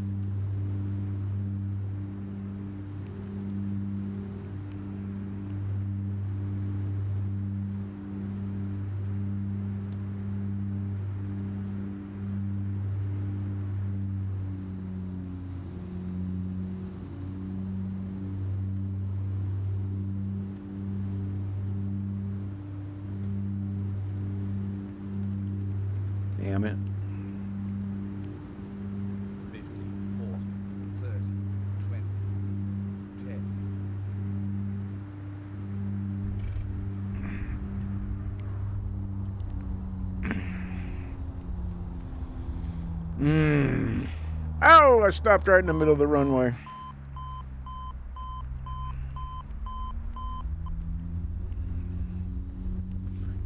Damn it. 50, 40, 30, 20, 10. Oh, I stopped right in the middle of the runway.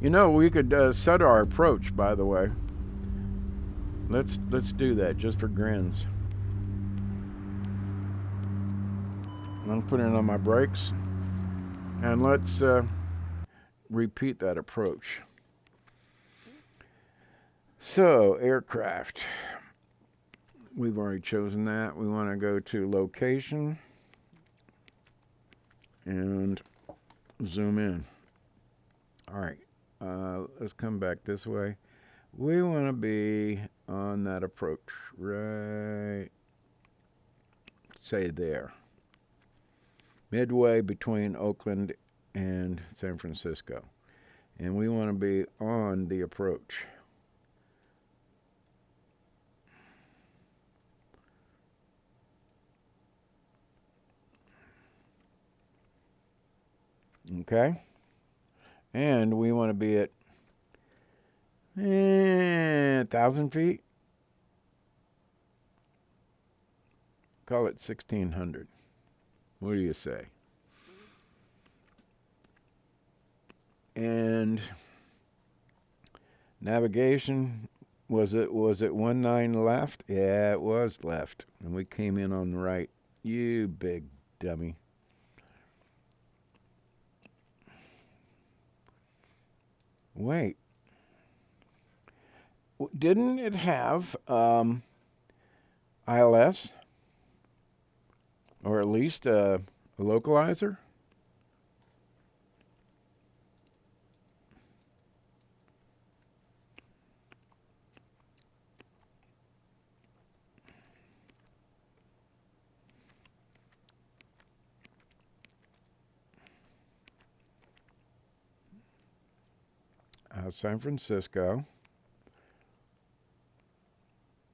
You know, we could set our approach, by the way. Let's do that just for grins. I'm putting it on my brakes. And let's repeat that approach. So, aircraft. We've already chosen that. We want to go to location and zoom in. All right. Let's come back this way. We want to be on that approach, right, say there. Midway between Oakland and San Francisco. And we want to be on the approach. Okay? And we want to be at 1,000 feet. Call it 1,600. What do you say? And navigation, was it 19 left? Yeah, it was left. And we came in on the right. You big dummy. Wait. Didn't it have ILS? Or at least a localizer? San Francisco.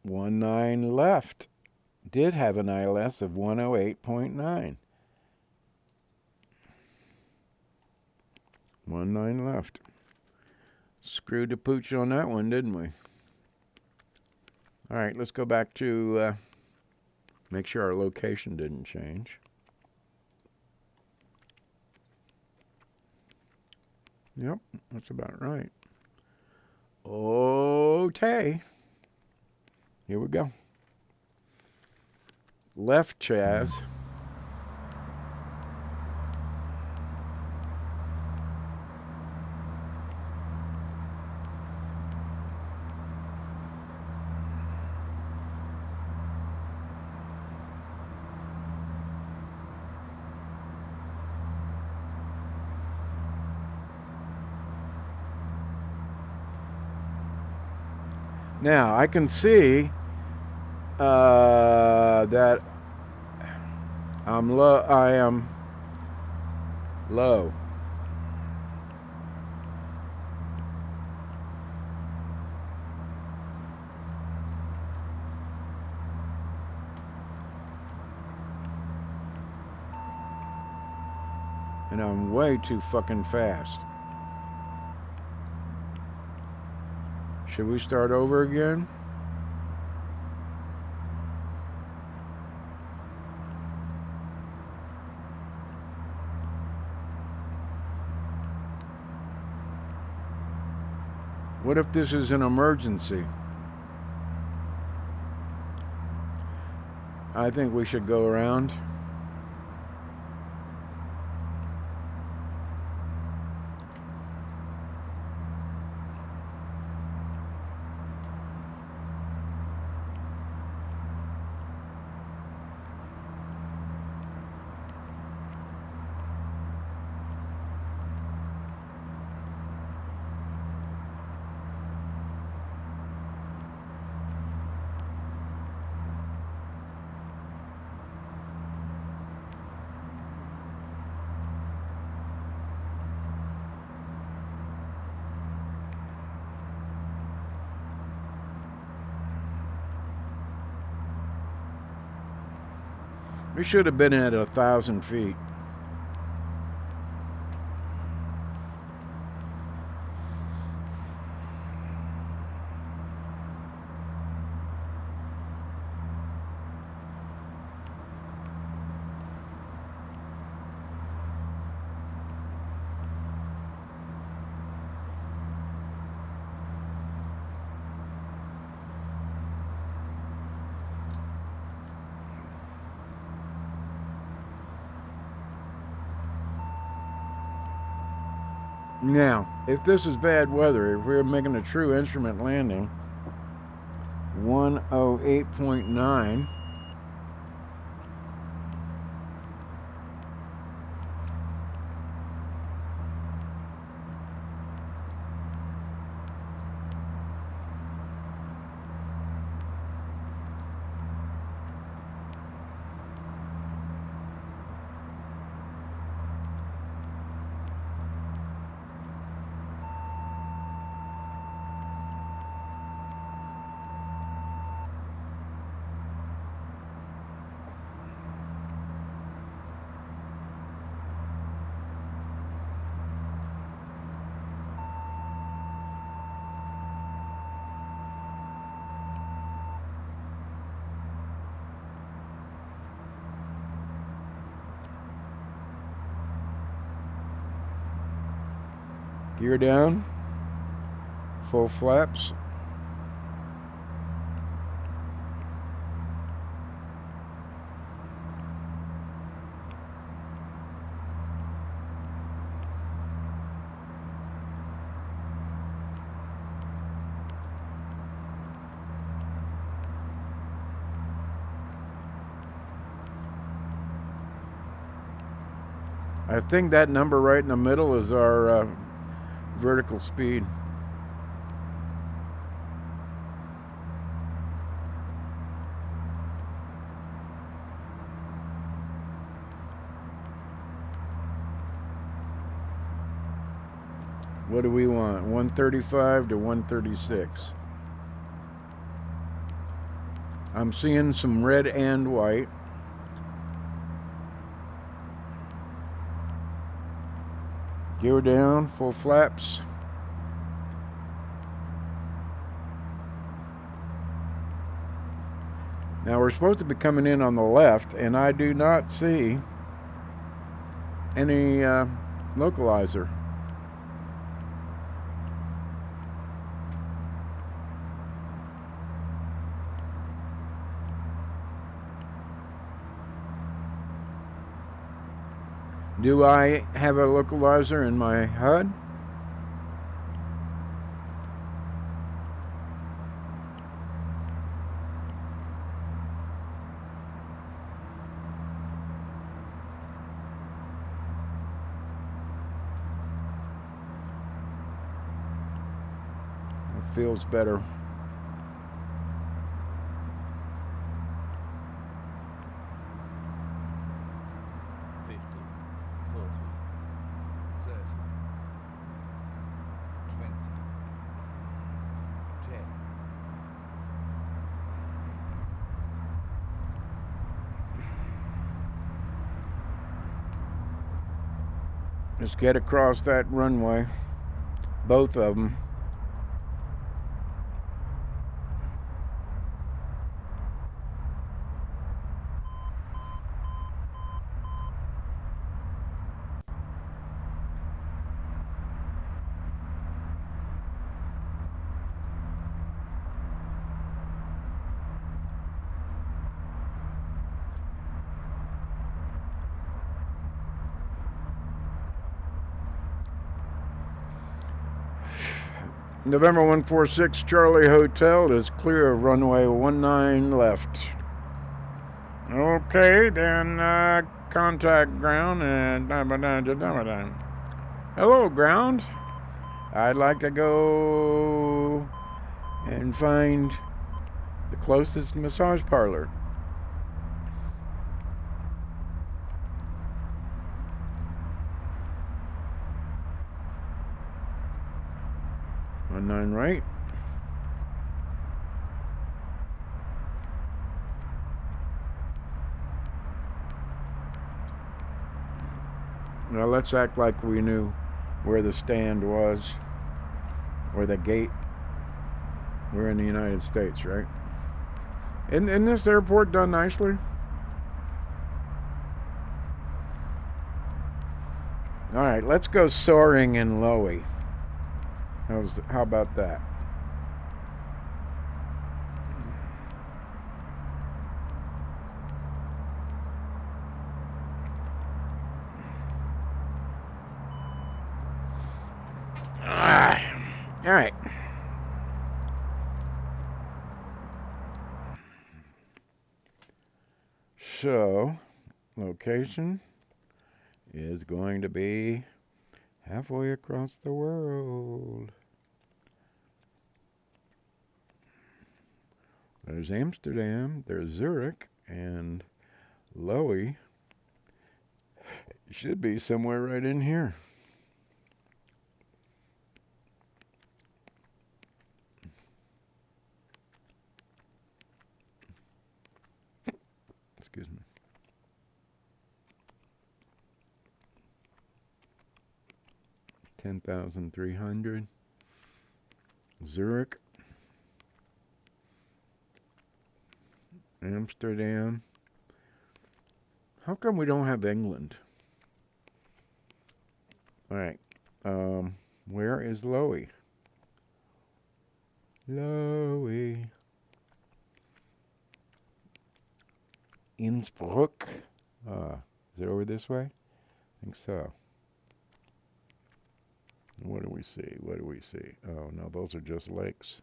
19 left. Did have an ILS of 108.9. 19 left. Screwed the pooch on that one, didn't we? All right, let's go back to make sure our location didn't change. Yep, that's about right. Okay. Here we go. Left, Chaz. Now, I can see that I'm low. I am low. And I'm way too fucking fast. Should we start over again? What if this is an emergency? I think we should go around. We should have been at 1,000 feet. Now, if this is bad weather, if we're making a true instrument landing, 108.9. Gear down, full flaps. I think that number right in the middle is our vertical speed. What do we want? 135 to 136. I'm seeing some red and white. Gear down, full flaps. Now we're supposed to be coming in on the left, and I do not see any localizer. Do I have a localizer in my HUD? It feels better. Let's get across that runway. Both of them. November 146 Charlie Hotel is clear of runway 19 left. Okay, then contact ground and hello ground. I'd like to go and find the closest massage parlor. On 9 right. Now let's act like we knew where the stand was, or the gate. We're in the United States, right? Isn't this airport done nicely? All right, let's go soaring in Lowy. How about that? All right. So, location is going to be halfway across the world. There's Amsterdam, there's Zurich, and Lowy should be somewhere right in here. Excuse me. $10,300. Zurich. Amsterdam. How come we don't have England? All right. Where is Lowy? Lowy. Innsbruck. Is it over this way? I think so. What do we see? What do we see? Oh, no, those are just lakes.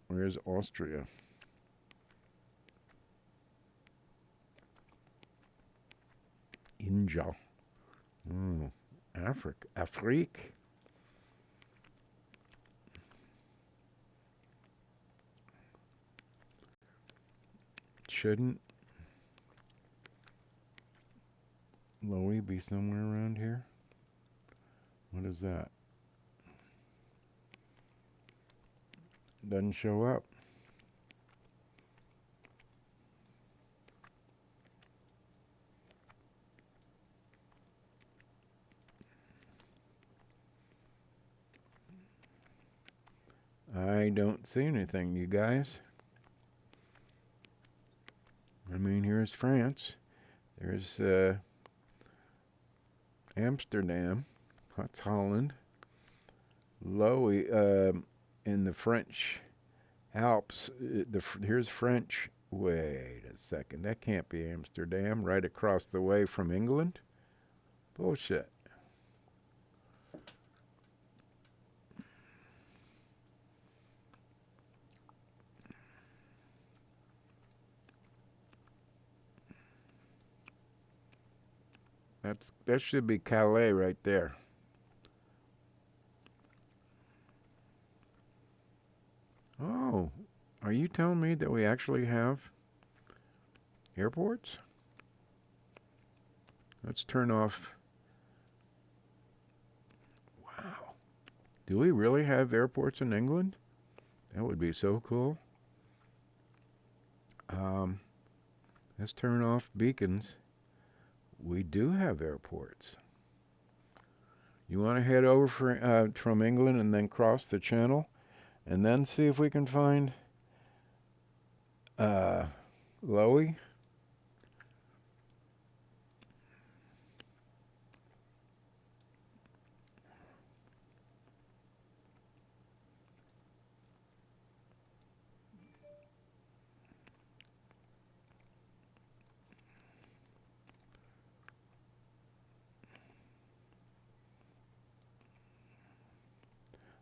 Where's Austria? Inja. Oh, Afrique. Shouldn't Lowy be somewhere around here? What is that? Doesn't show up. I don't see anything, you guys. I mean, here's France. There's Amsterdam. That's Holland. Lowy in the French Alps. Here's French. Wait a second. That can't be Amsterdam. Right across the way from England? Bullshit. That should be Calais right there. Oh, are you telling me that we actually have airports? Let's turn off. Wow. Do we really have airports in England? That would be so cool. Um, let's turn off beacons. We do have airports. You want to head over from England and then cross the channel and then see if we can find Lowy?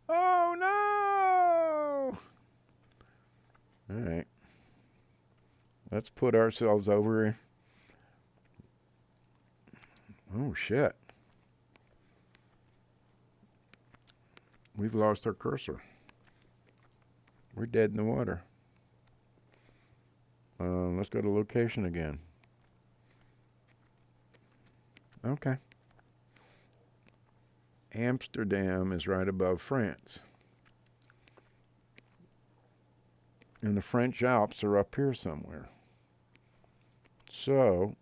Oh no! All right. Let's put ourselves over. Oh shit. We've lost our cursor. We're dead in the water. Let's go to location again. Okay. Amsterdam is right above France. And the French Alps are up here somewhere. So,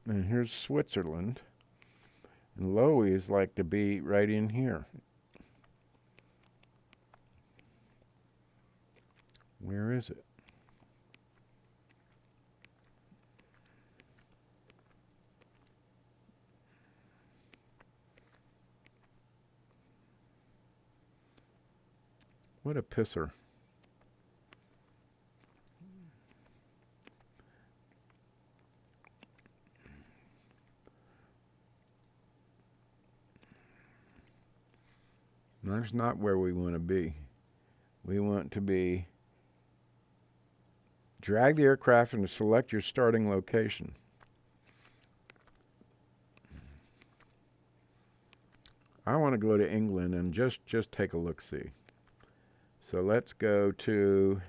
and here's Switzerland. And Lowy is like to be right in here. Where is it? What a pisser. That's not where we want to be. We want to be drag the aircraft and select your starting location. I want to go to England and just take a look-see. So let's go to,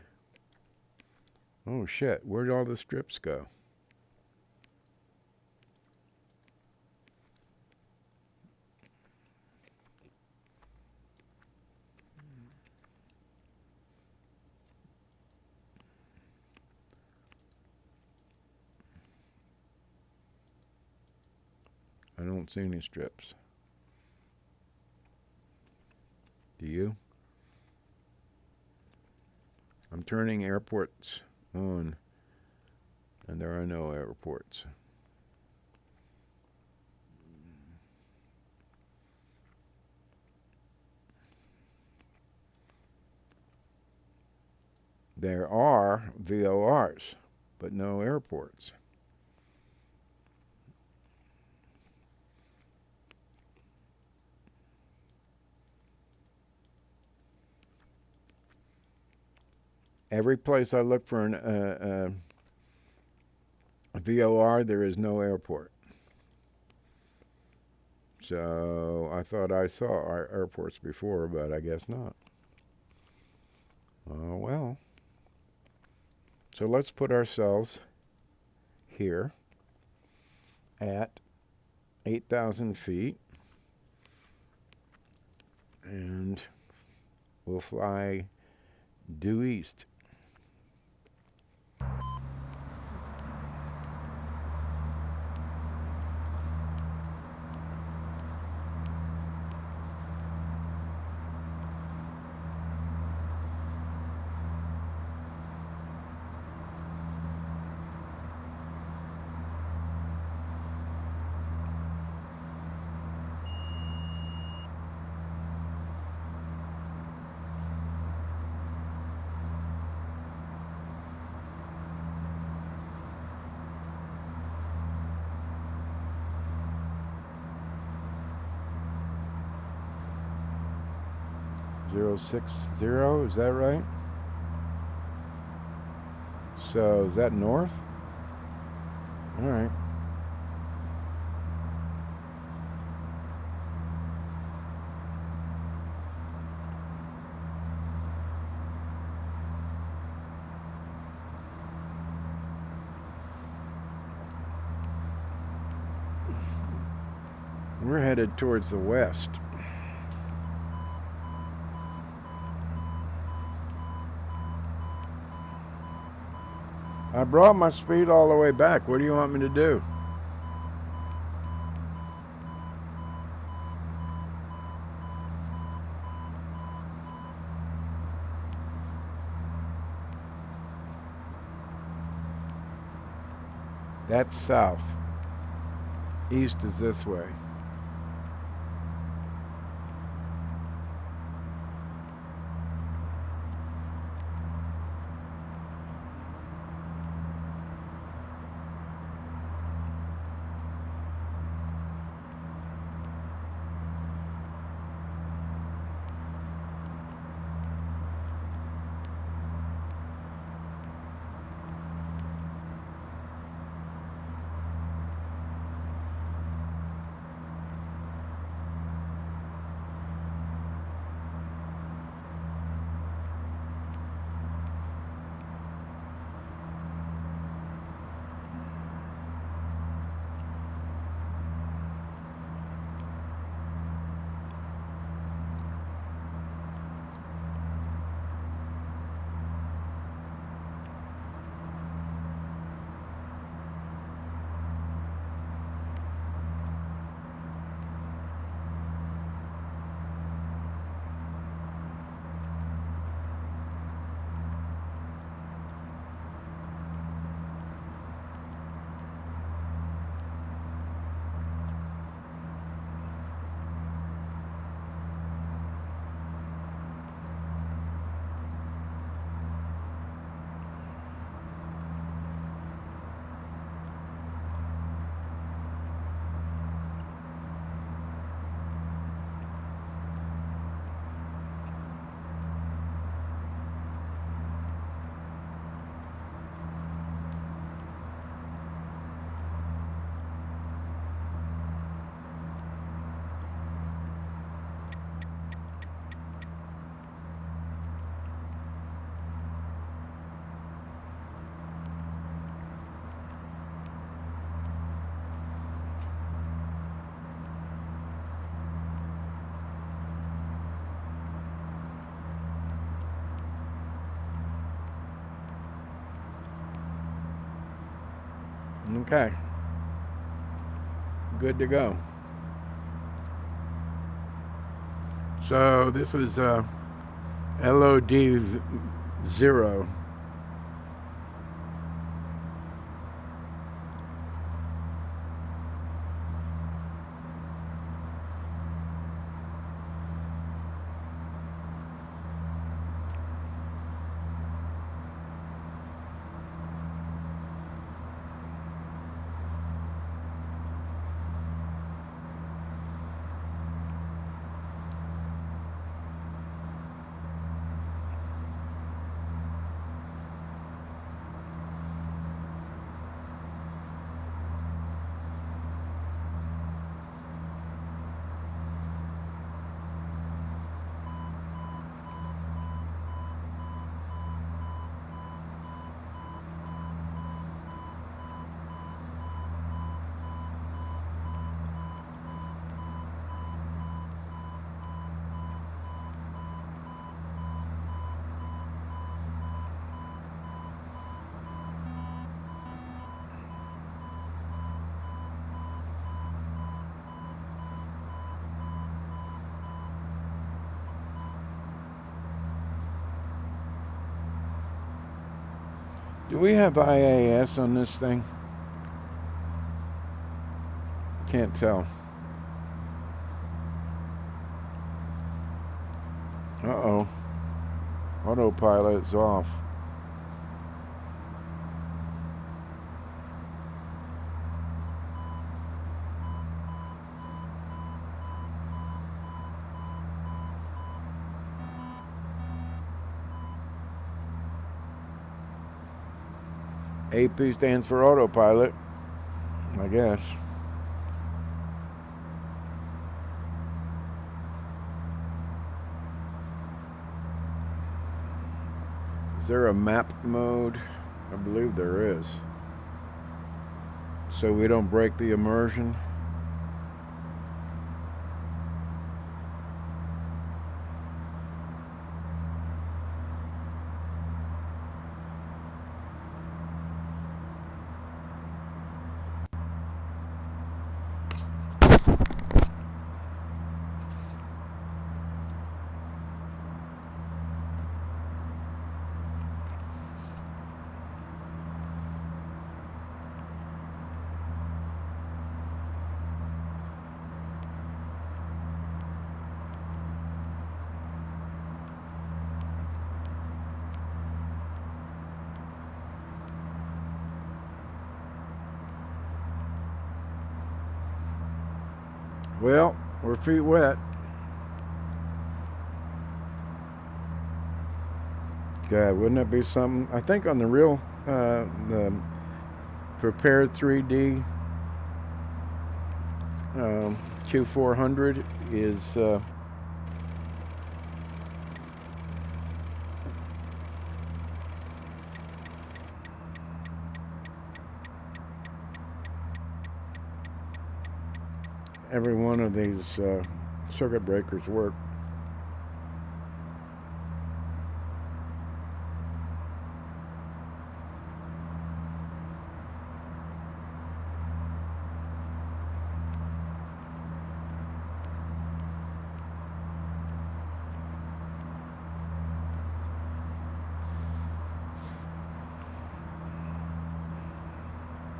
oh shit, where'd all the strips go? I don't see any strips. Do you? I'm turning airports on, and there are no airports. There are VORs, but no airports. Every place I look for a VOR, there is no airport. So I thought I saw our airports before, but I guess not. Oh, well. So let's put ourselves here at 8,000 feet. And we'll fly due east. Zero 060, is that right? So is that north? All right. We're headed towards the west. I brought my speed all the way back. What do you want me to do? That's south. East is this way. Okay. Good to go. So this is LOD 0. Do we have IAS on this thing? Can't tell. Uh-oh. Autopilot's off. AP stands for autopilot, I guess. Is there a map mode? I believe there is. So we don't break the immersion. Well, we're feet wet. God, wouldn't that be something? I think on the real, the prepared 3D Q400 is every one of these circuit breakers work.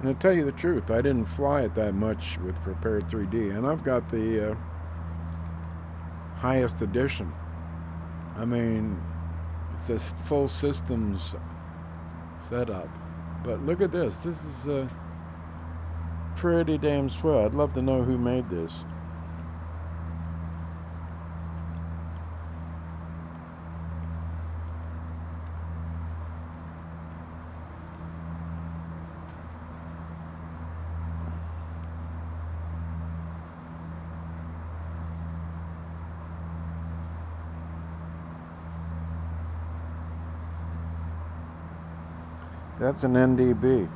And to tell you the truth, I didn't fly it that much with Prepared 3D, and I've got the highest edition. I mean, it's a full systems setup. But look at this. This is pretty damn swell. I'd love to know who made this. That's an NDB.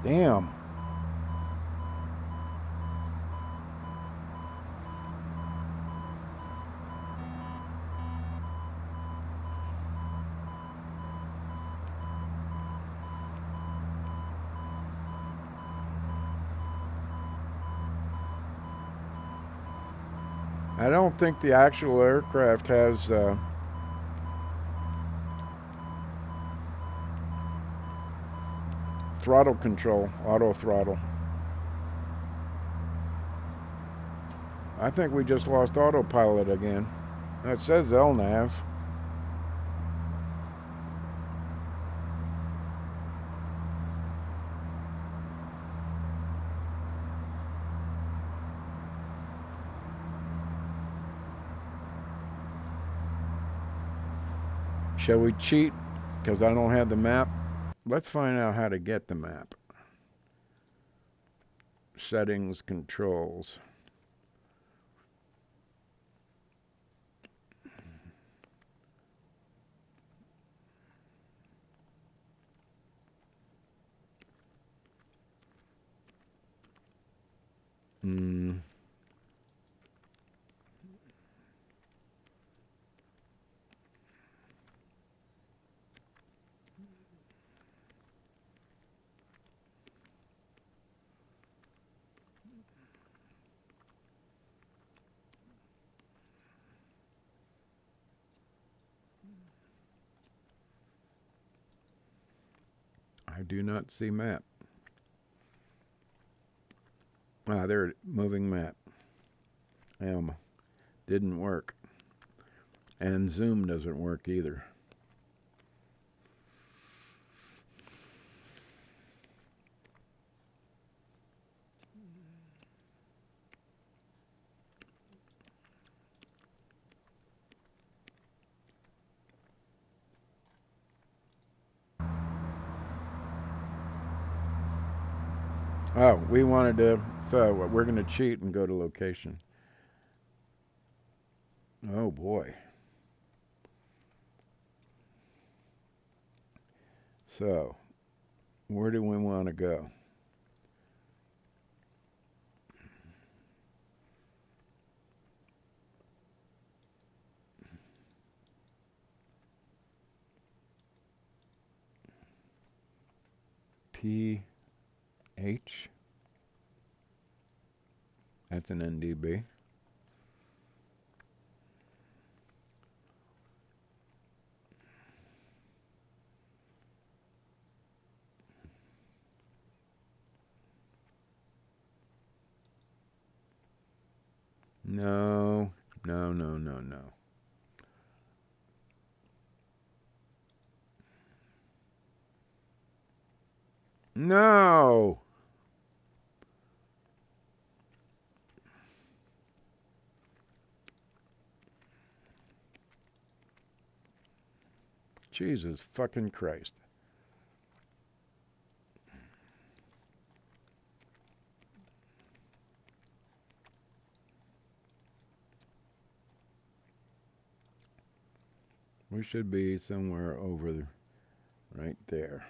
Damn. I don't think the actual aircraft has throttle control, auto throttle. I think we just lost autopilot again. It says LNAV. Shall we cheat? Because I don't have the map. Let's find out how to get the map. Settings, controls. I do not see map. Ah, there, moving map. Didn't work. And zoom doesn't work either. Oh, we wanted to, so we're going to cheat and go to location. Oh boy. So, where do we want to go? PH. That's an NDB. No. No. Jesus fucking Christ. We should be somewhere over right there.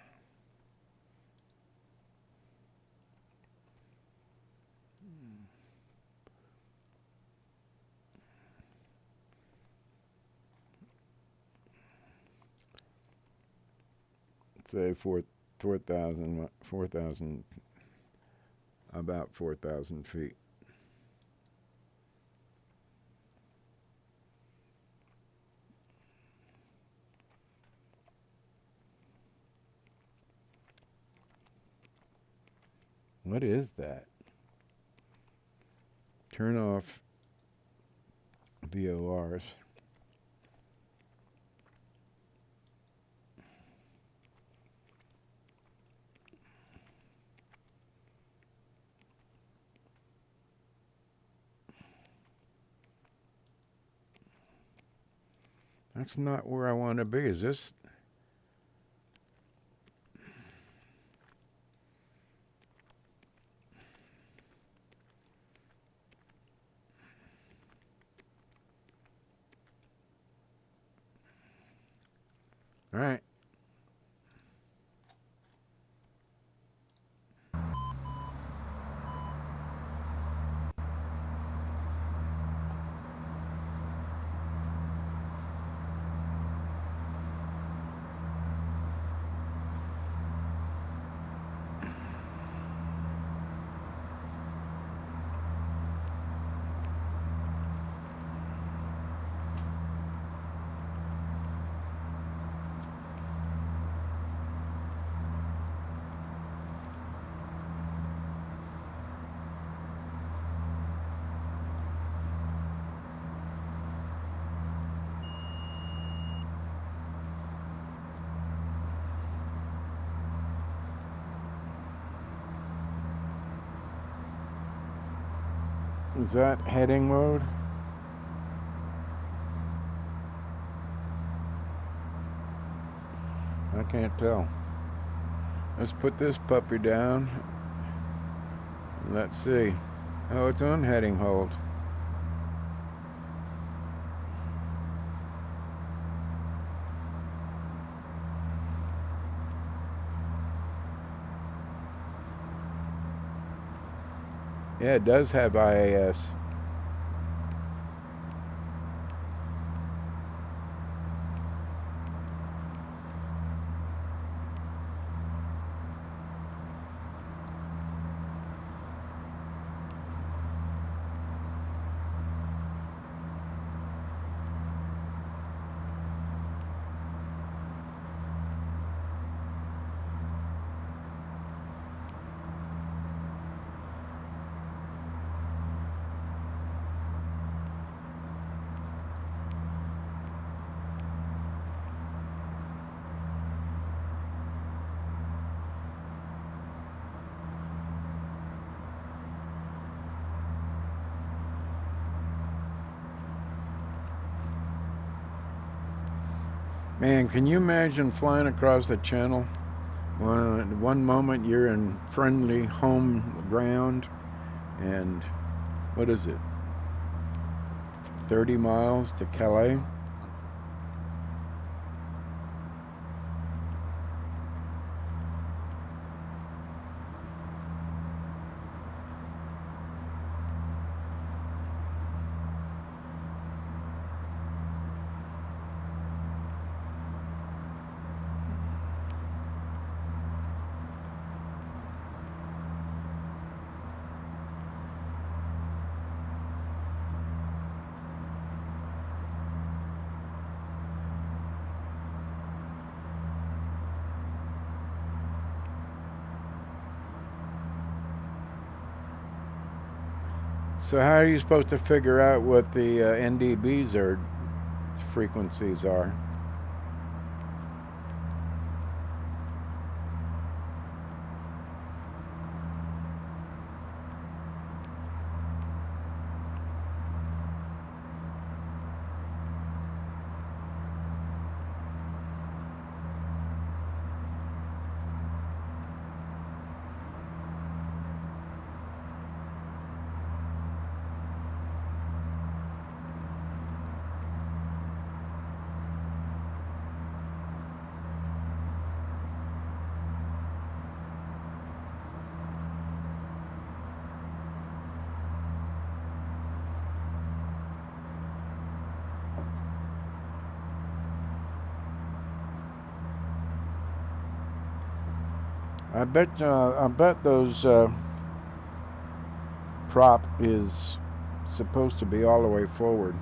Say 4,000, about 4,000 feet. What is that? Turn off VORs. That's not where I want to be. Is this? All right. Is that heading mode? I can't tell. Let's put this puppy down. Let's see. Oh, it's on heading hold. Yeah, it does have IAS. Man, can you imagine flying across the channel? One moment you're in friendly home ground, and what is it? 30 miles to Calais? So how are you supposed to figure out what the NDBs or frequencies are? I bet those prop is supposed to be all the way forward.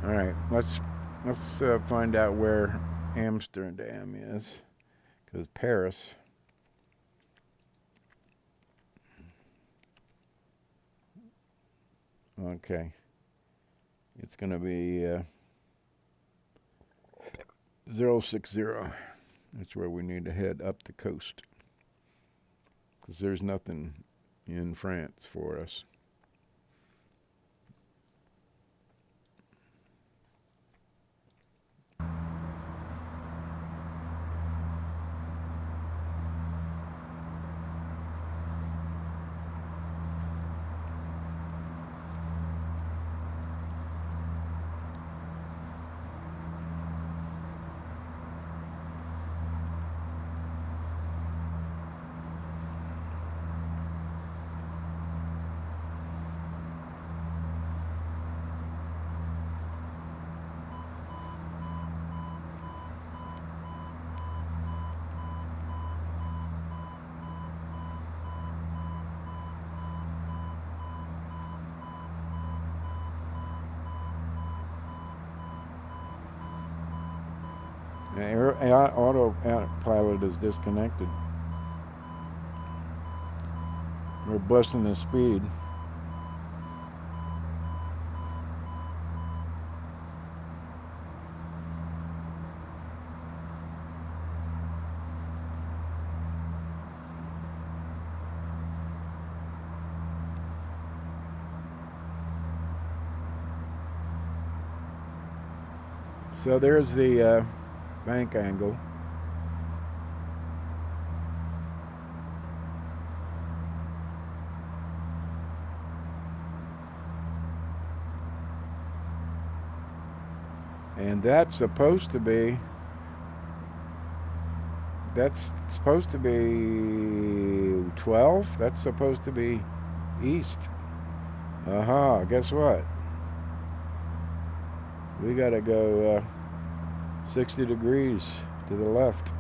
All right, let's find out where Amsterdam is, because Paris. Okay, it's going to be 060. That's where we need to head up the coast, because there's nothing in France for us. Autopilot is disconnected. We're busting the speed. So there's the bank angle. And that's supposed to be 12. That's supposed to be east. Aha, guess what? We got to go 60 degrees to the left.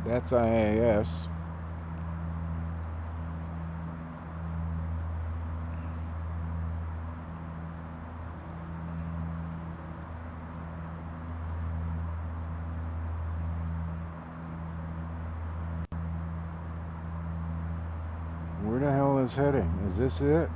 That's IAS. Where the hell is heading? Is this it?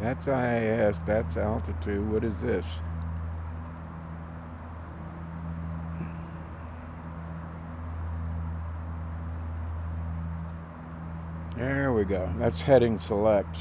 That's IAS, that's altitude. What is this? There we go. That's heading select.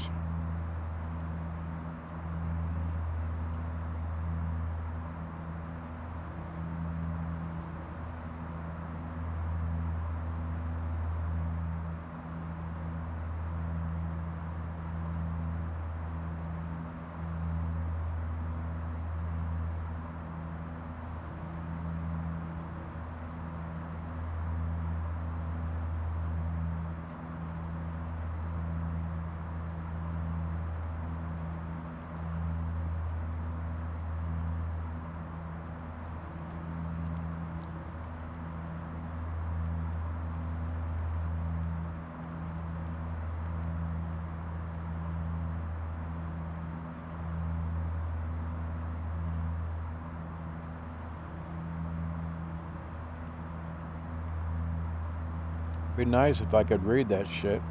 Be nice if I could read that shit.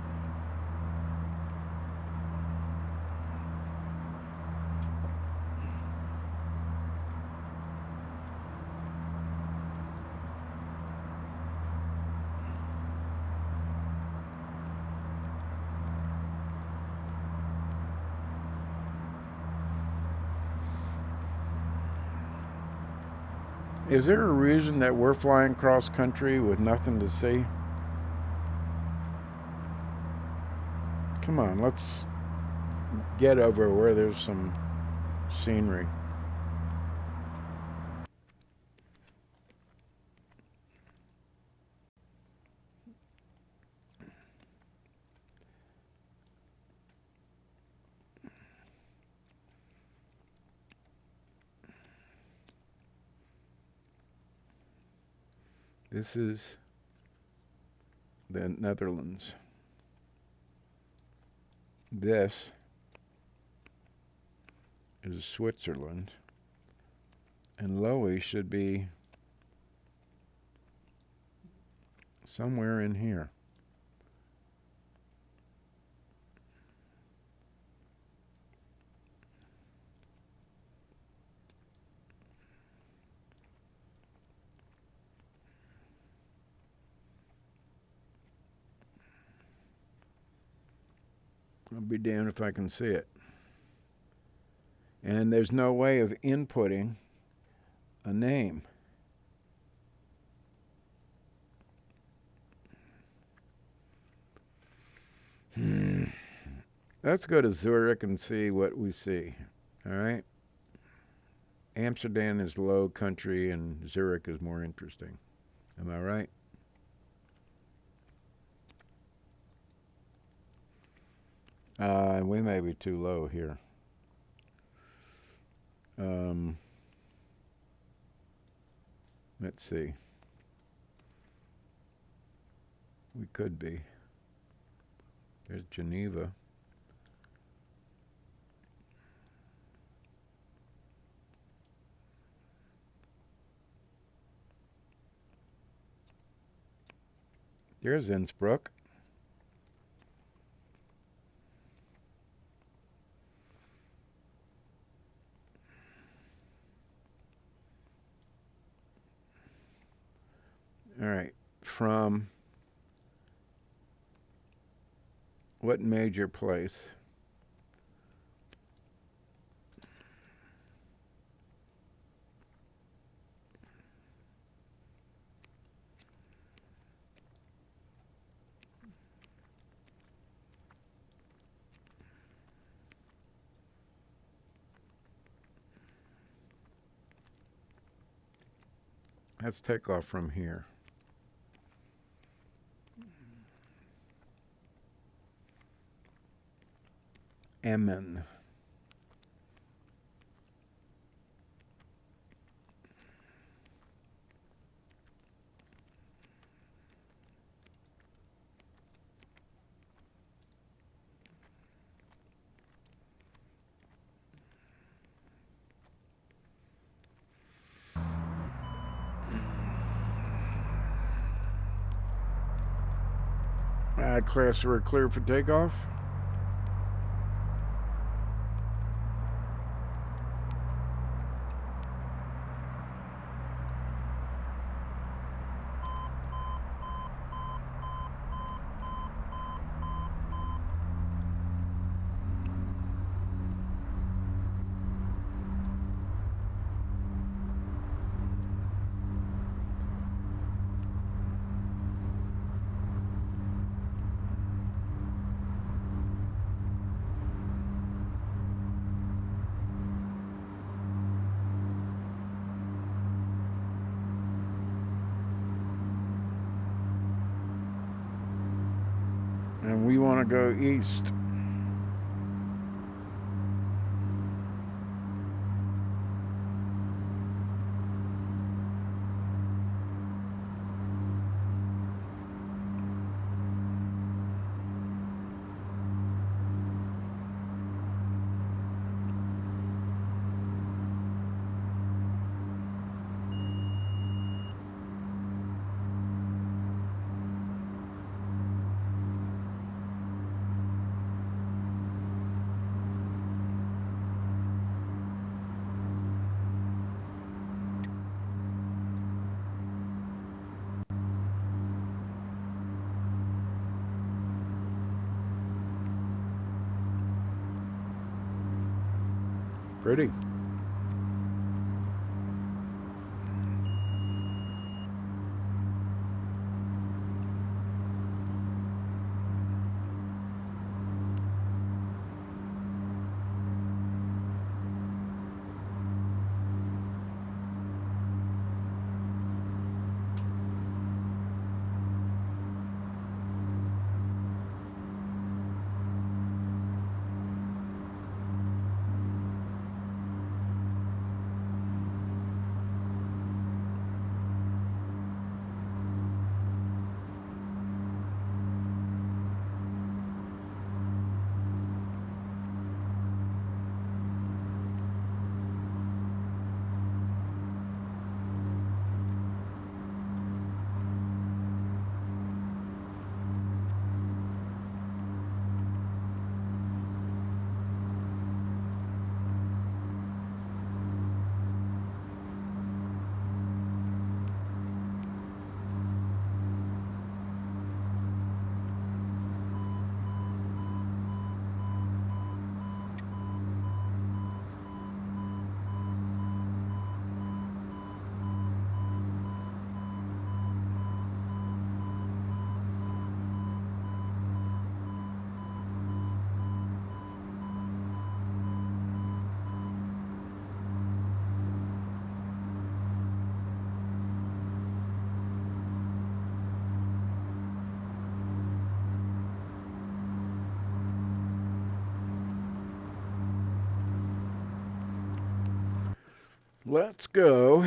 Is there a reason that we're flying cross country with nothing to see? Come on, let's get over where there's some scenery. This is the Netherlands. This is Switzerland. And Lowy should be somewhere in here. I'll be damned if I can see it. And there's no way of inputting a name. Let's go to Zurich and see what we see. All right? Amsterdam is low country and Zurich is more interesting. Am I right? We may be too low here. Let's see. We could be. There's Geneva. There's Innsbruck. All right. From what major place? Let's take off from here. Emmen. Class, we're clear for takeoff. And we want to go east. Pretty. Let's go.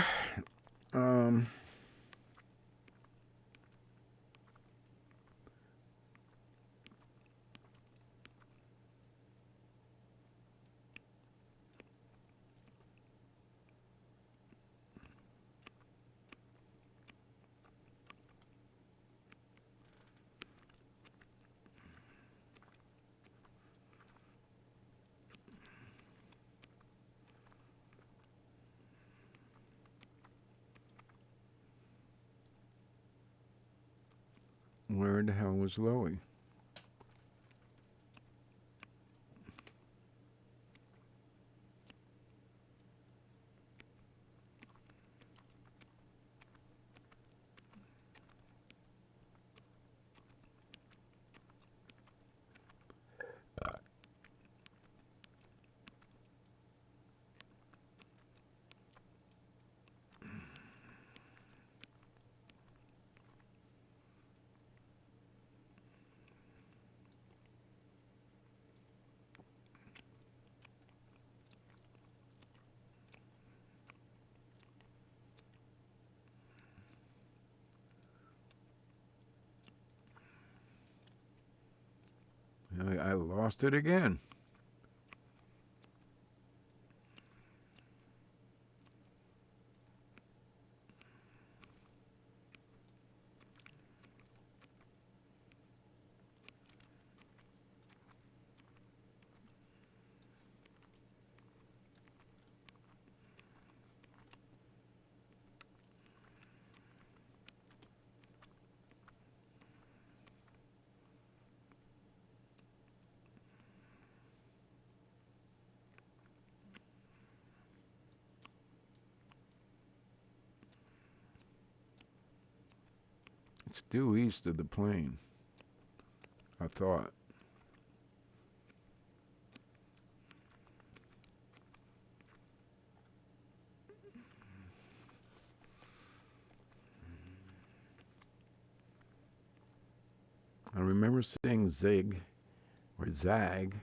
Um, where the hell was Loey? I lost it again. It's due east of the plane, I thought. I remember seeing Zig or Zag.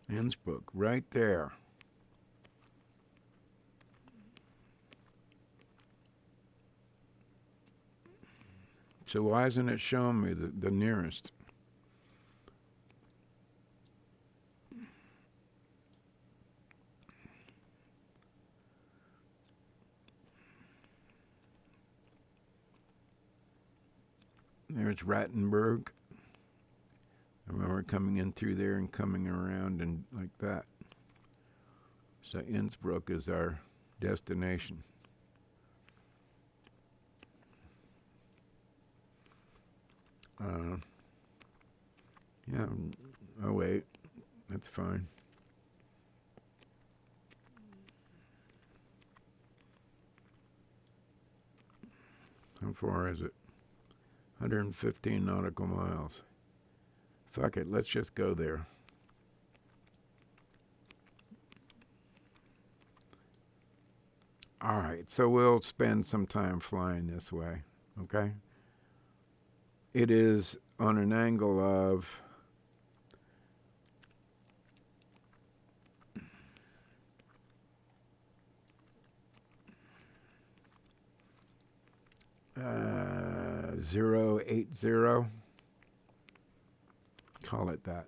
Innsbruck, right there. So why isn't it showing me the nearest? There's Rattenberg. I remember coming in through there and coming around and like that. So Innsbruck is our destination. Yeah. Oh wait, that's fine. How far is it? 115 nautical miles. Fuck it, let's just go there. All right, so we'll spend some time flying this way, okay? It is on an angle of 080. Call it that.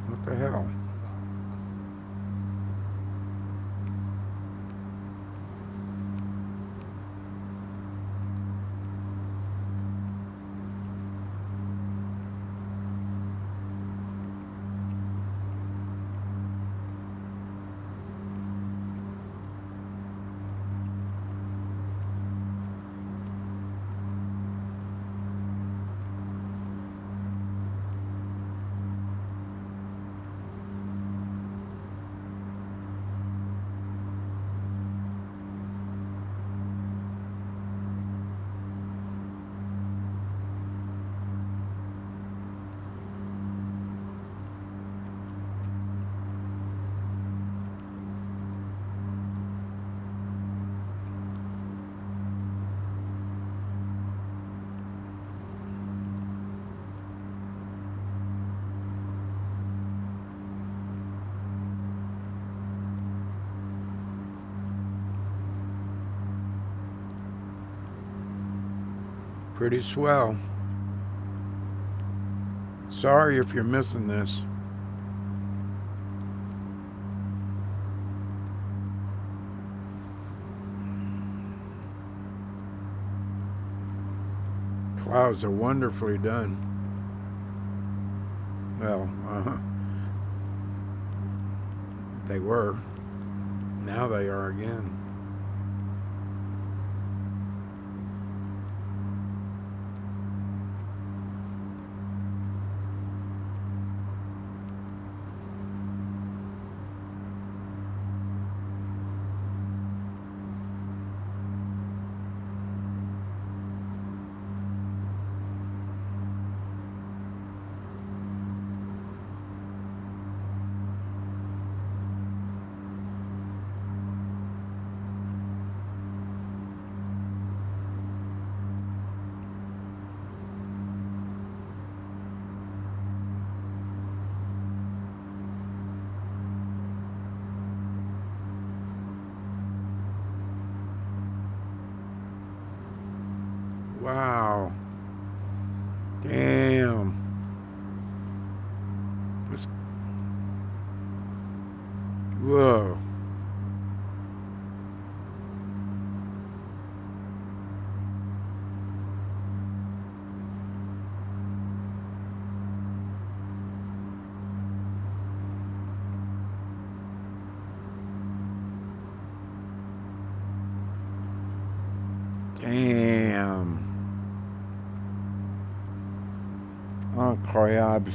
What the hell? Pretty swell. Sorry if you're missing this. Clouds are wonderfully done. Well, they were. Now they are again. Wow. Damn. Whoa. Damn. Incroyable.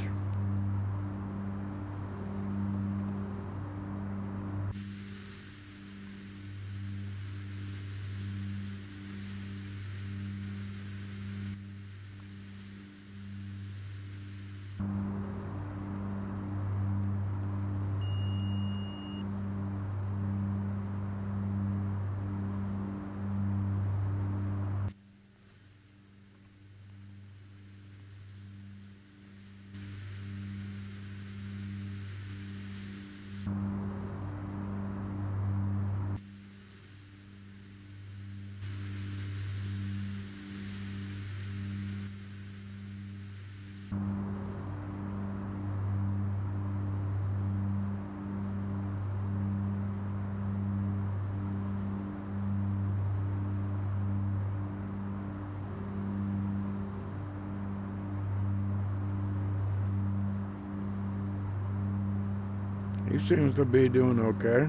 He seems to be doing okay.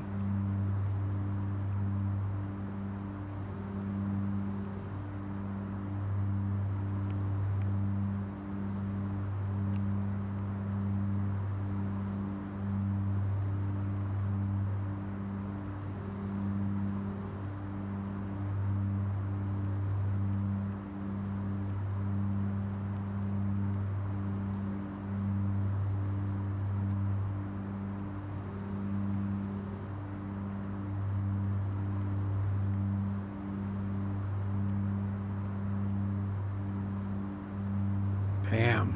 Damn.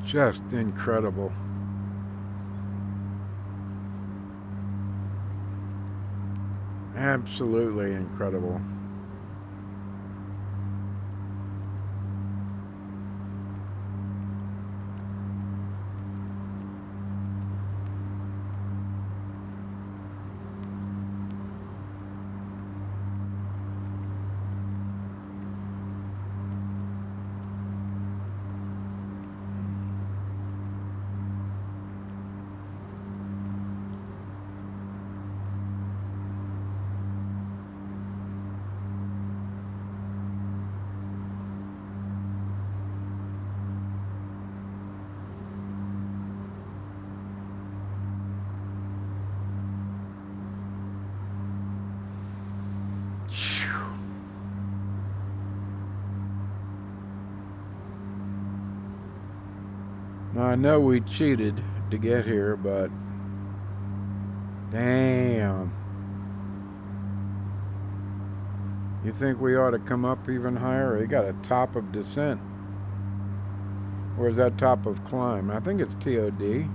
Just incredible. Absolutely incredible. Now I know we cheated to get here, but damn. You think we ought to come up even higher? They got a top of descent. Or is that top of climb? I think it's TOD.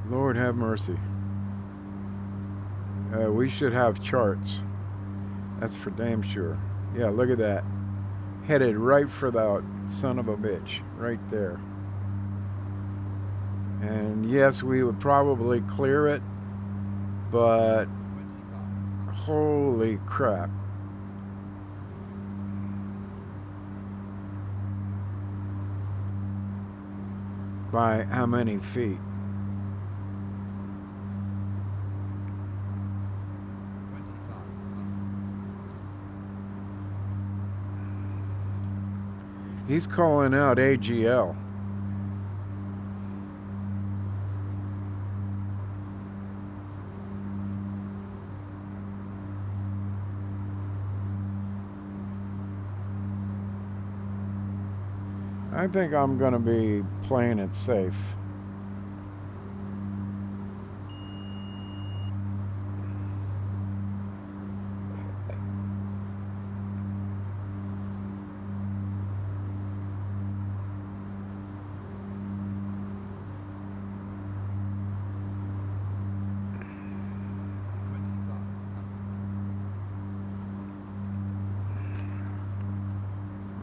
Lord have mercy. We should have charts. That's for damn sure. Yeah, look at that. Headed right for the son of a bitch. Right there. And yes, we would probably clear it, but 25. holy crap. By how many feet? 25. He's calling out AGL. I think I'm going to be playing it safe.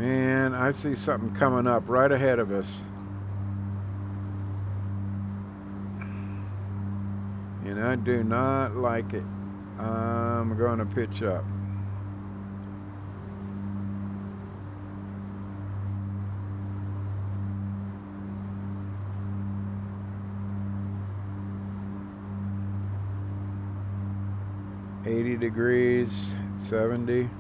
Man, I see something coming up right ahead of us. And I do not like it. I'm going to pitch up. $80, 70.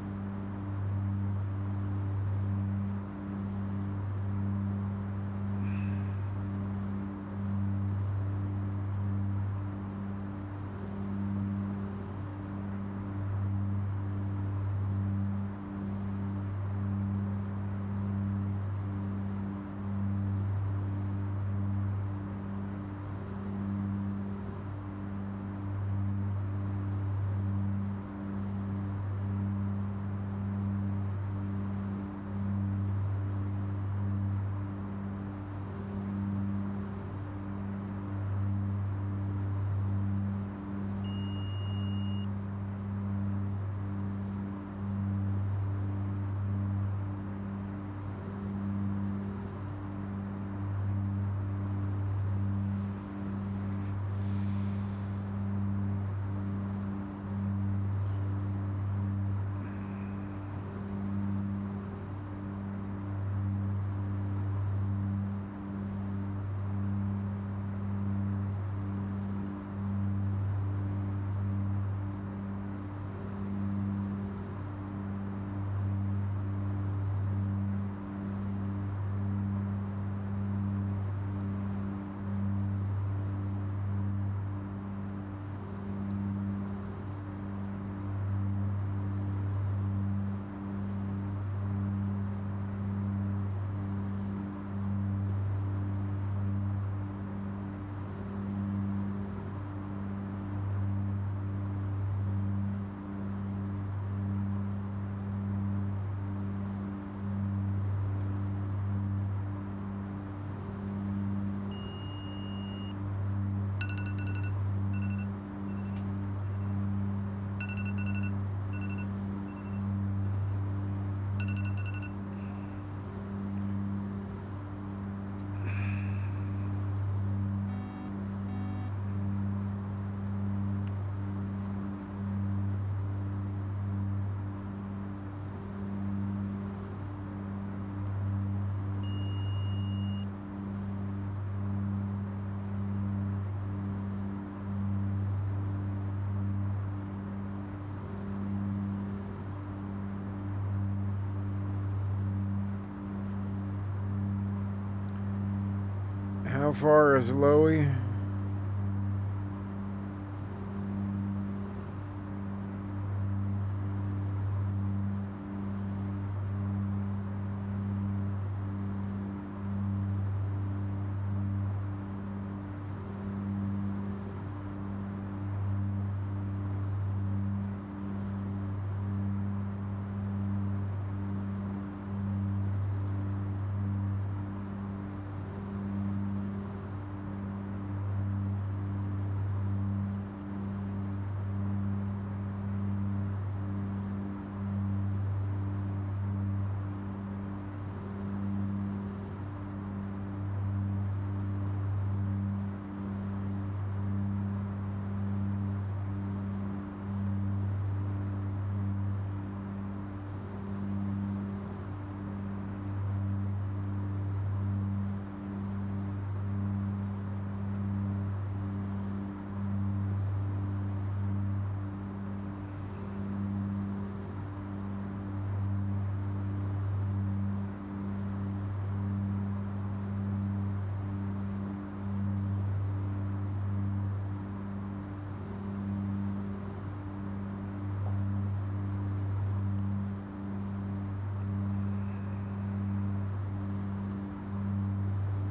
How far is Lowy?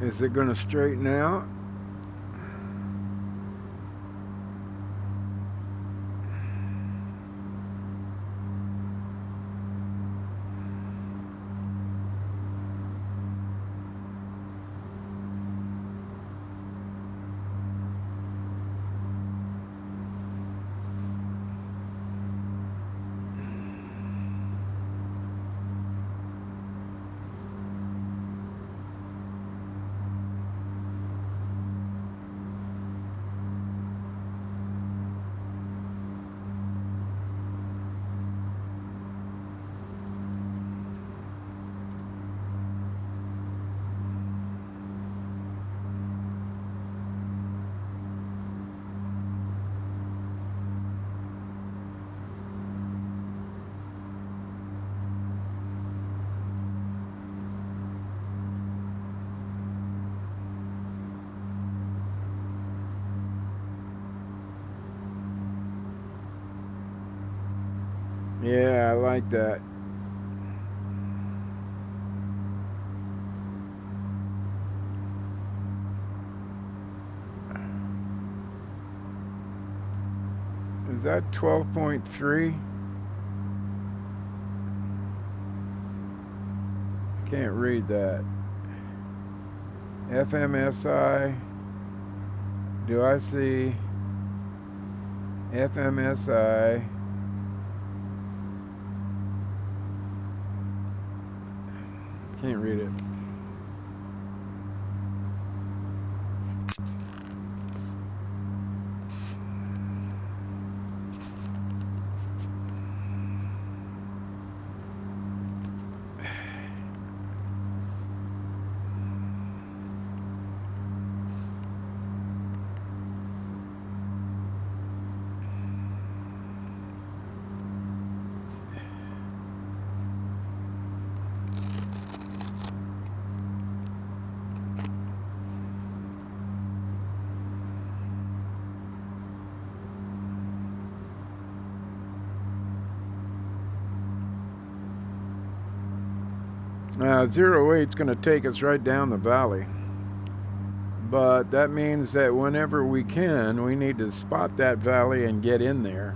Is it going to straighten out? Yeah, I like that. Is that 12.3? Can't read that. FMSI. Do I see FMSI? Can't read it. Now, 08 is going to take us right down the valley. But that means that whenever we can, we need to spot that valley and get in there.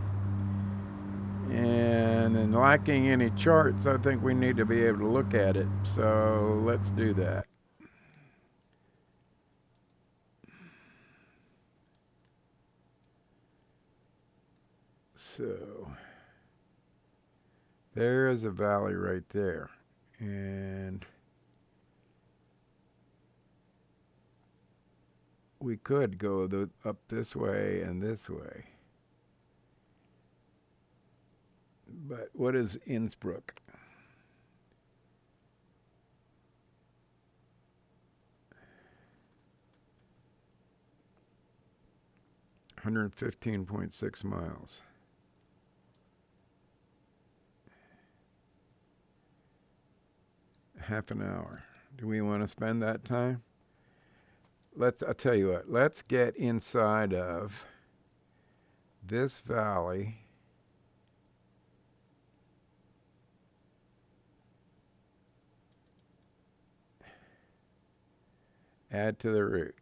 And in lacking any charts, I think we need to be able to look at it. So let's do that. So there is a valley right there. And we could go up this way and this way. But what is Innsbruck? $115.6 miles. Half an hour. Do we want to spend that time? I'll tell you what, let's get inside of this valley. Add to the route.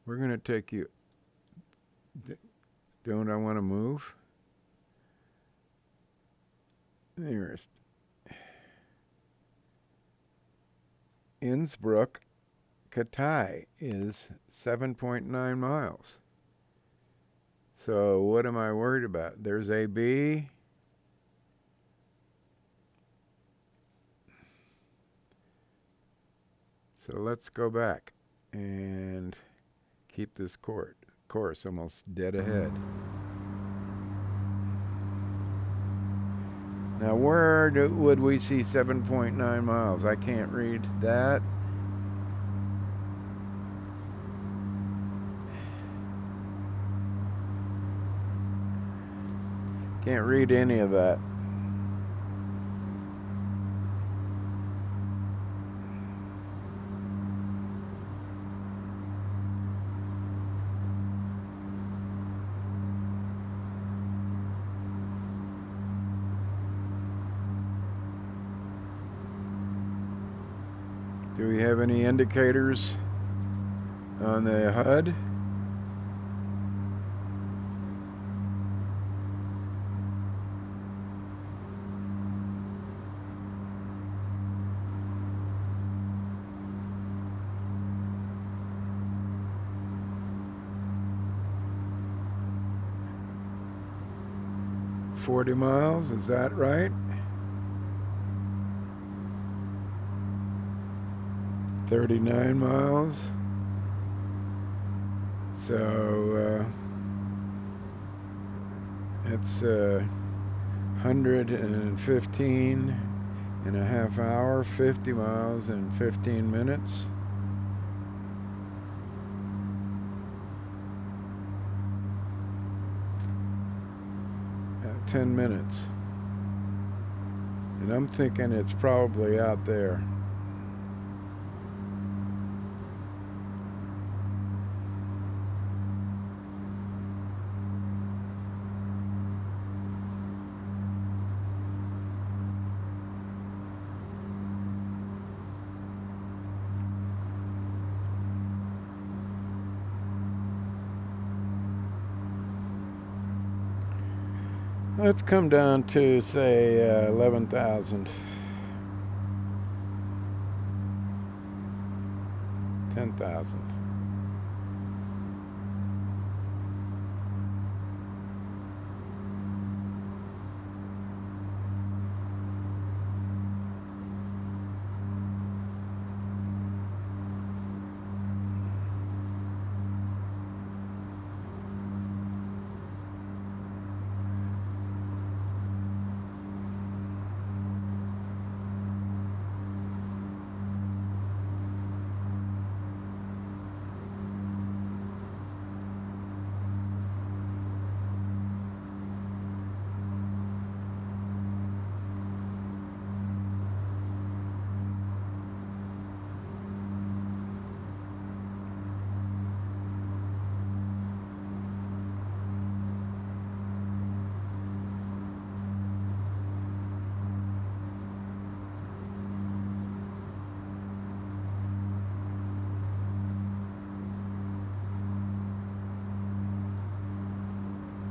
We're going to take you. Don't I want to move? There's Innsbruck, Katai is 7.9 miles. So what am I worried about? There's AB. So let's go back and keep this course almost dead ahead. Now where would we see 7.9 miles? I can't read that. Can't read any of that. Do we have any indicators on the HUD? $40 miles, is that right? 39 miles. So it's 115 and a half hour, 50 miles in 15 minutes. At 10 minutes. And I'm thinking it's probably out there. Let's come down to, say, 11,000. 10,000.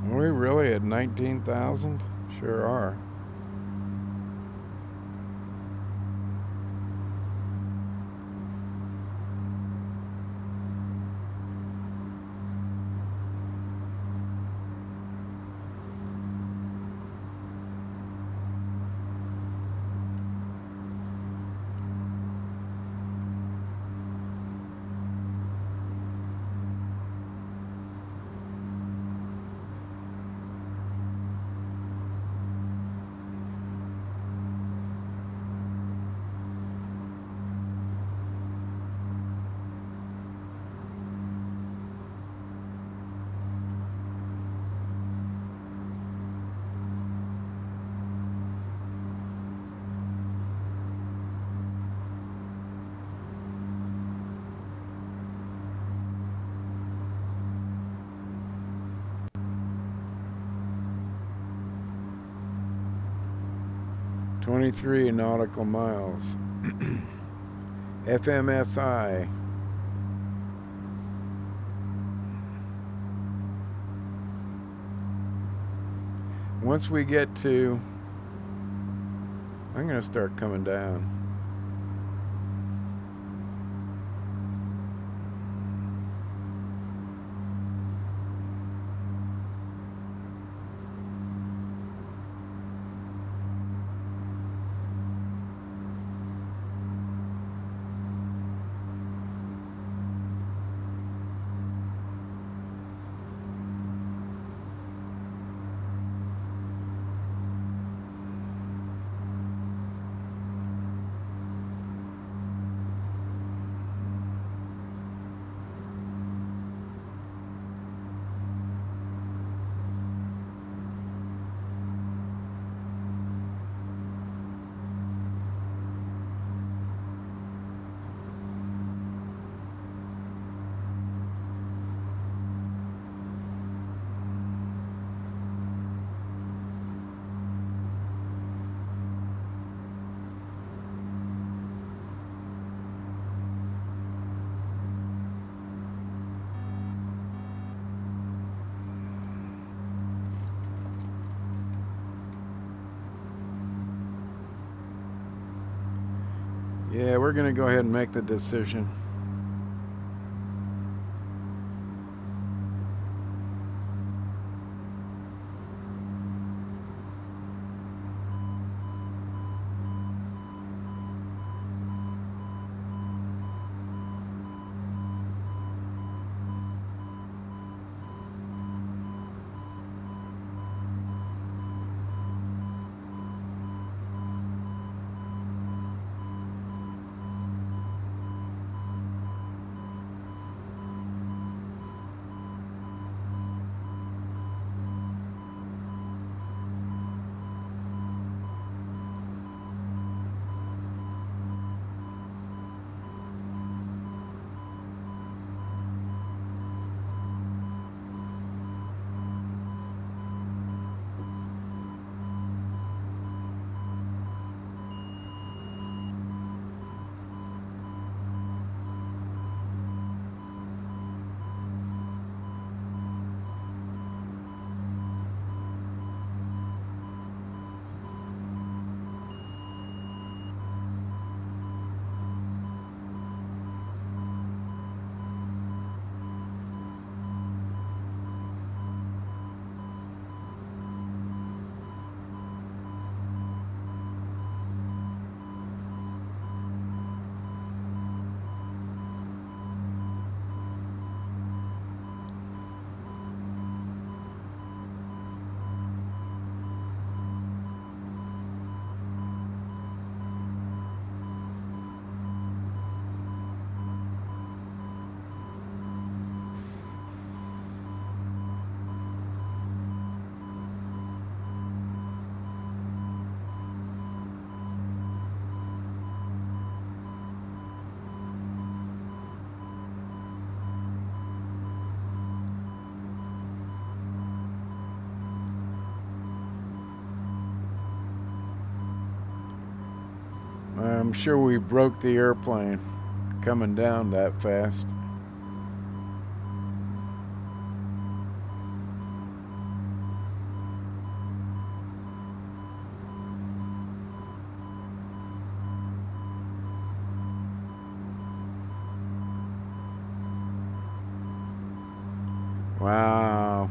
Are we really at 19,000? Sure are. "23 nautical miles." FMSI. Once we get to, I'm going to start coming down. Yeah, we're going to go ahead and make the decision. I'm sure we broke the airplane coming down that fast. Wow.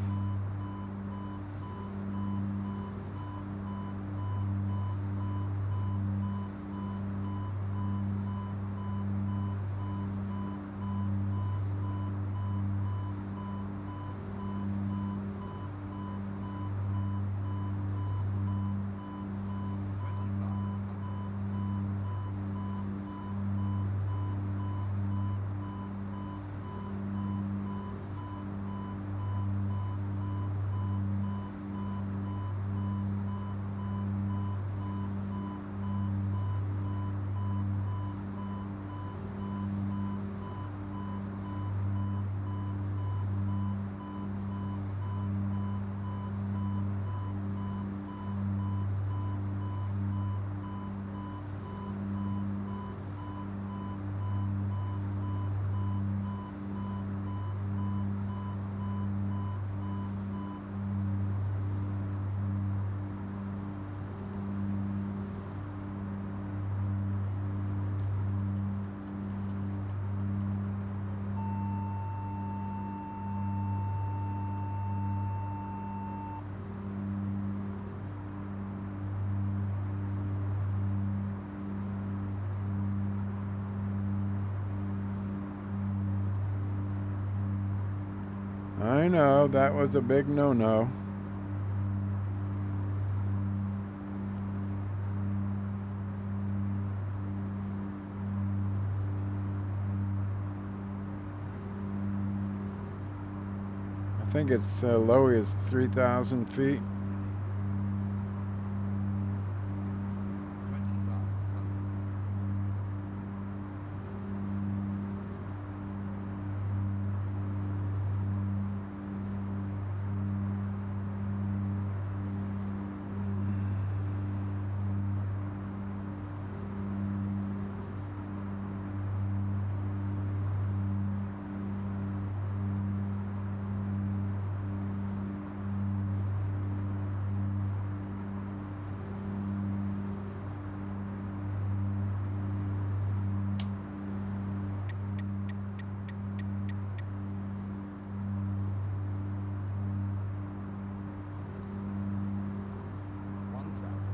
I know, that was a big no-no. I think it's low as 3,000 feet. 1,000.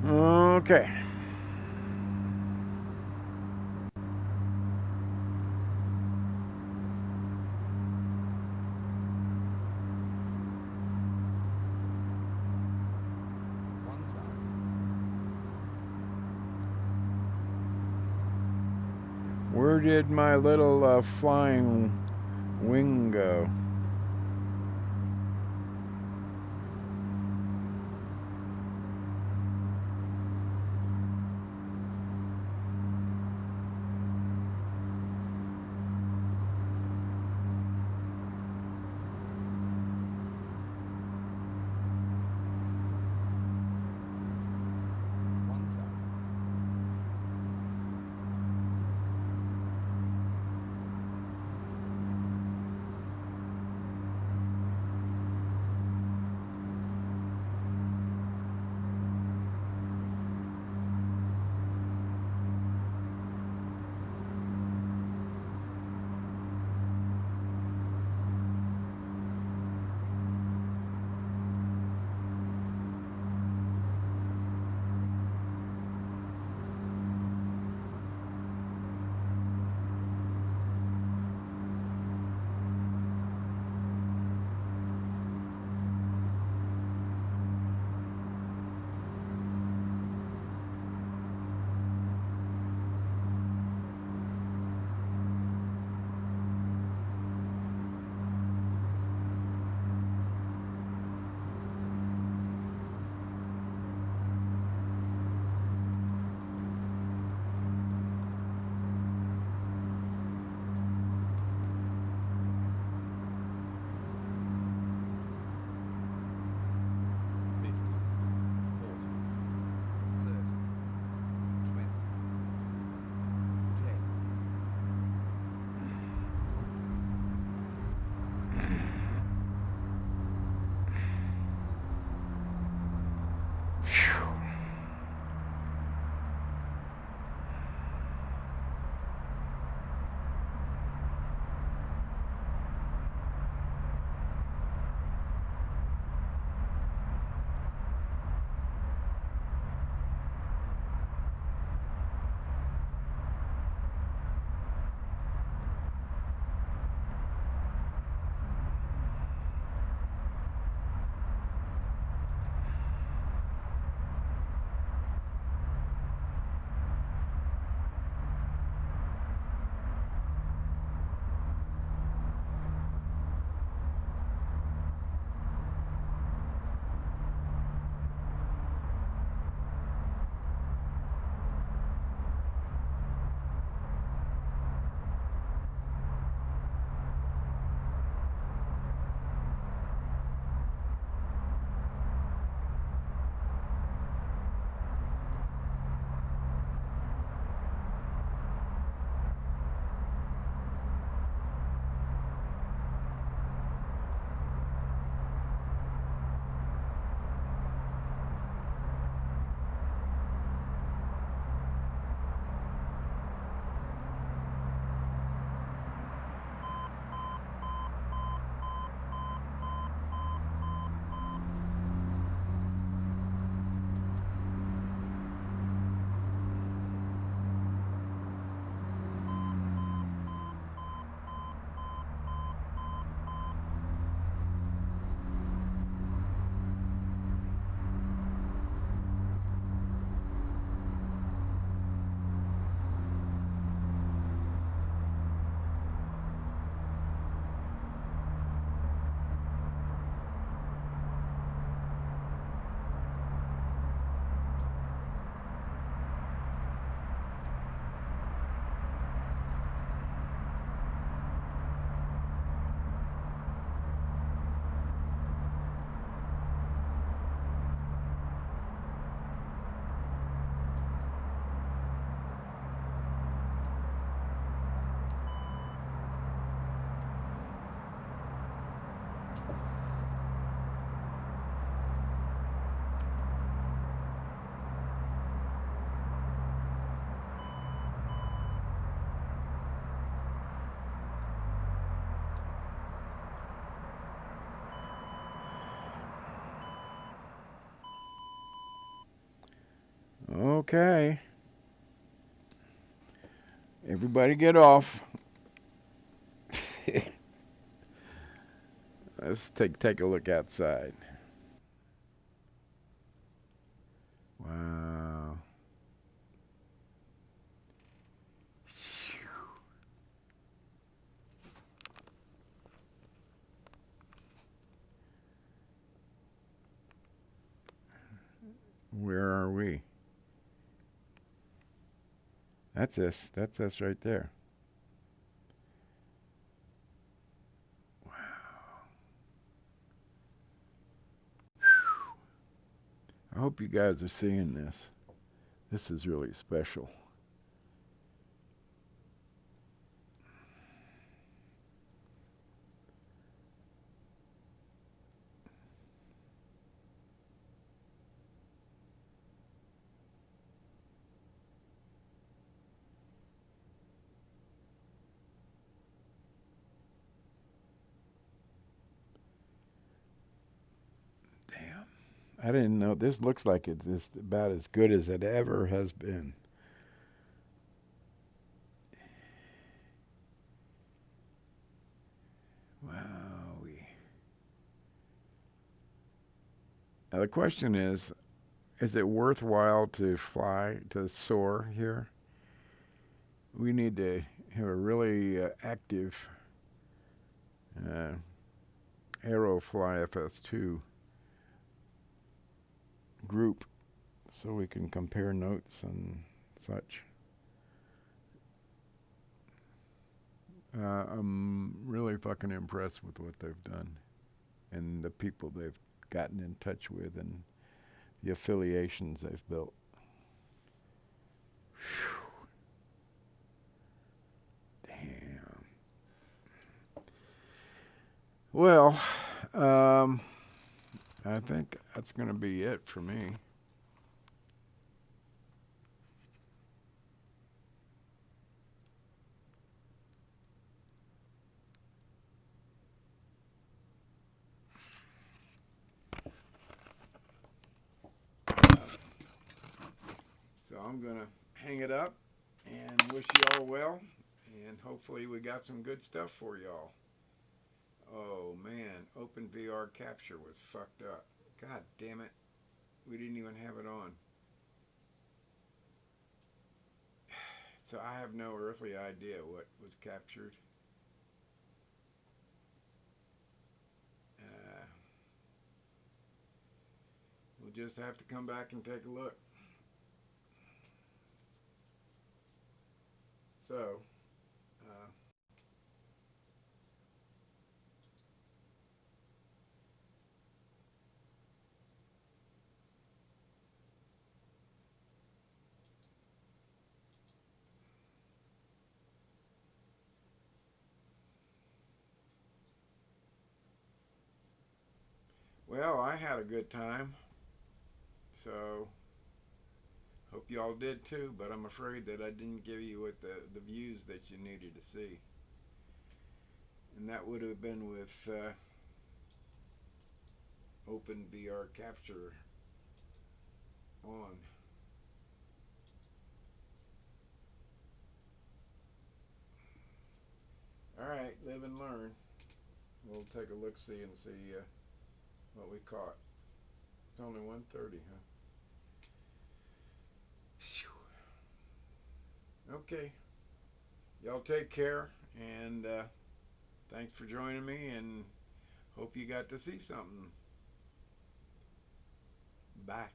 Okay. Where did my little flying wing go? Okay. Everybody get off. Let's take a look outside. Wow. Where are we? That's us. That's us right there. Wow. I hope you guys are seeing this. This is really special. Damn. I didn't know. This looks like it's about as good as it ever has been. Wow. Now the question is it worthwhile to fly, to soar here? We need to have a really active uh, Aerofly FS2 group so we can compare notes and such. I'm really fucking impressed with what they've done and the people they've gotten in touch with and the affiliations they've built. Damn. Well, I think that's going to be it for me. So I'm going to hang it up and wish you all well. And hopefully we got some good stuff for y'all. Oh man, Open VR capture was fucked up. God damn it. We didn't even have it on. So I have no earthly idea what was captured. We'll just have to come back and take a look. So, uh, well, I had a good time. So, hope y'all did too, but I'm afraid that I didn't give you what the views that you needed to see. And that would have been with Open VR capture on. All right, live and learn. We'll take a look see and see what we caught. It's only 1:30, huh? Okay. Y'all take care, and thanks for joining me, and hope you got to see something. Bye.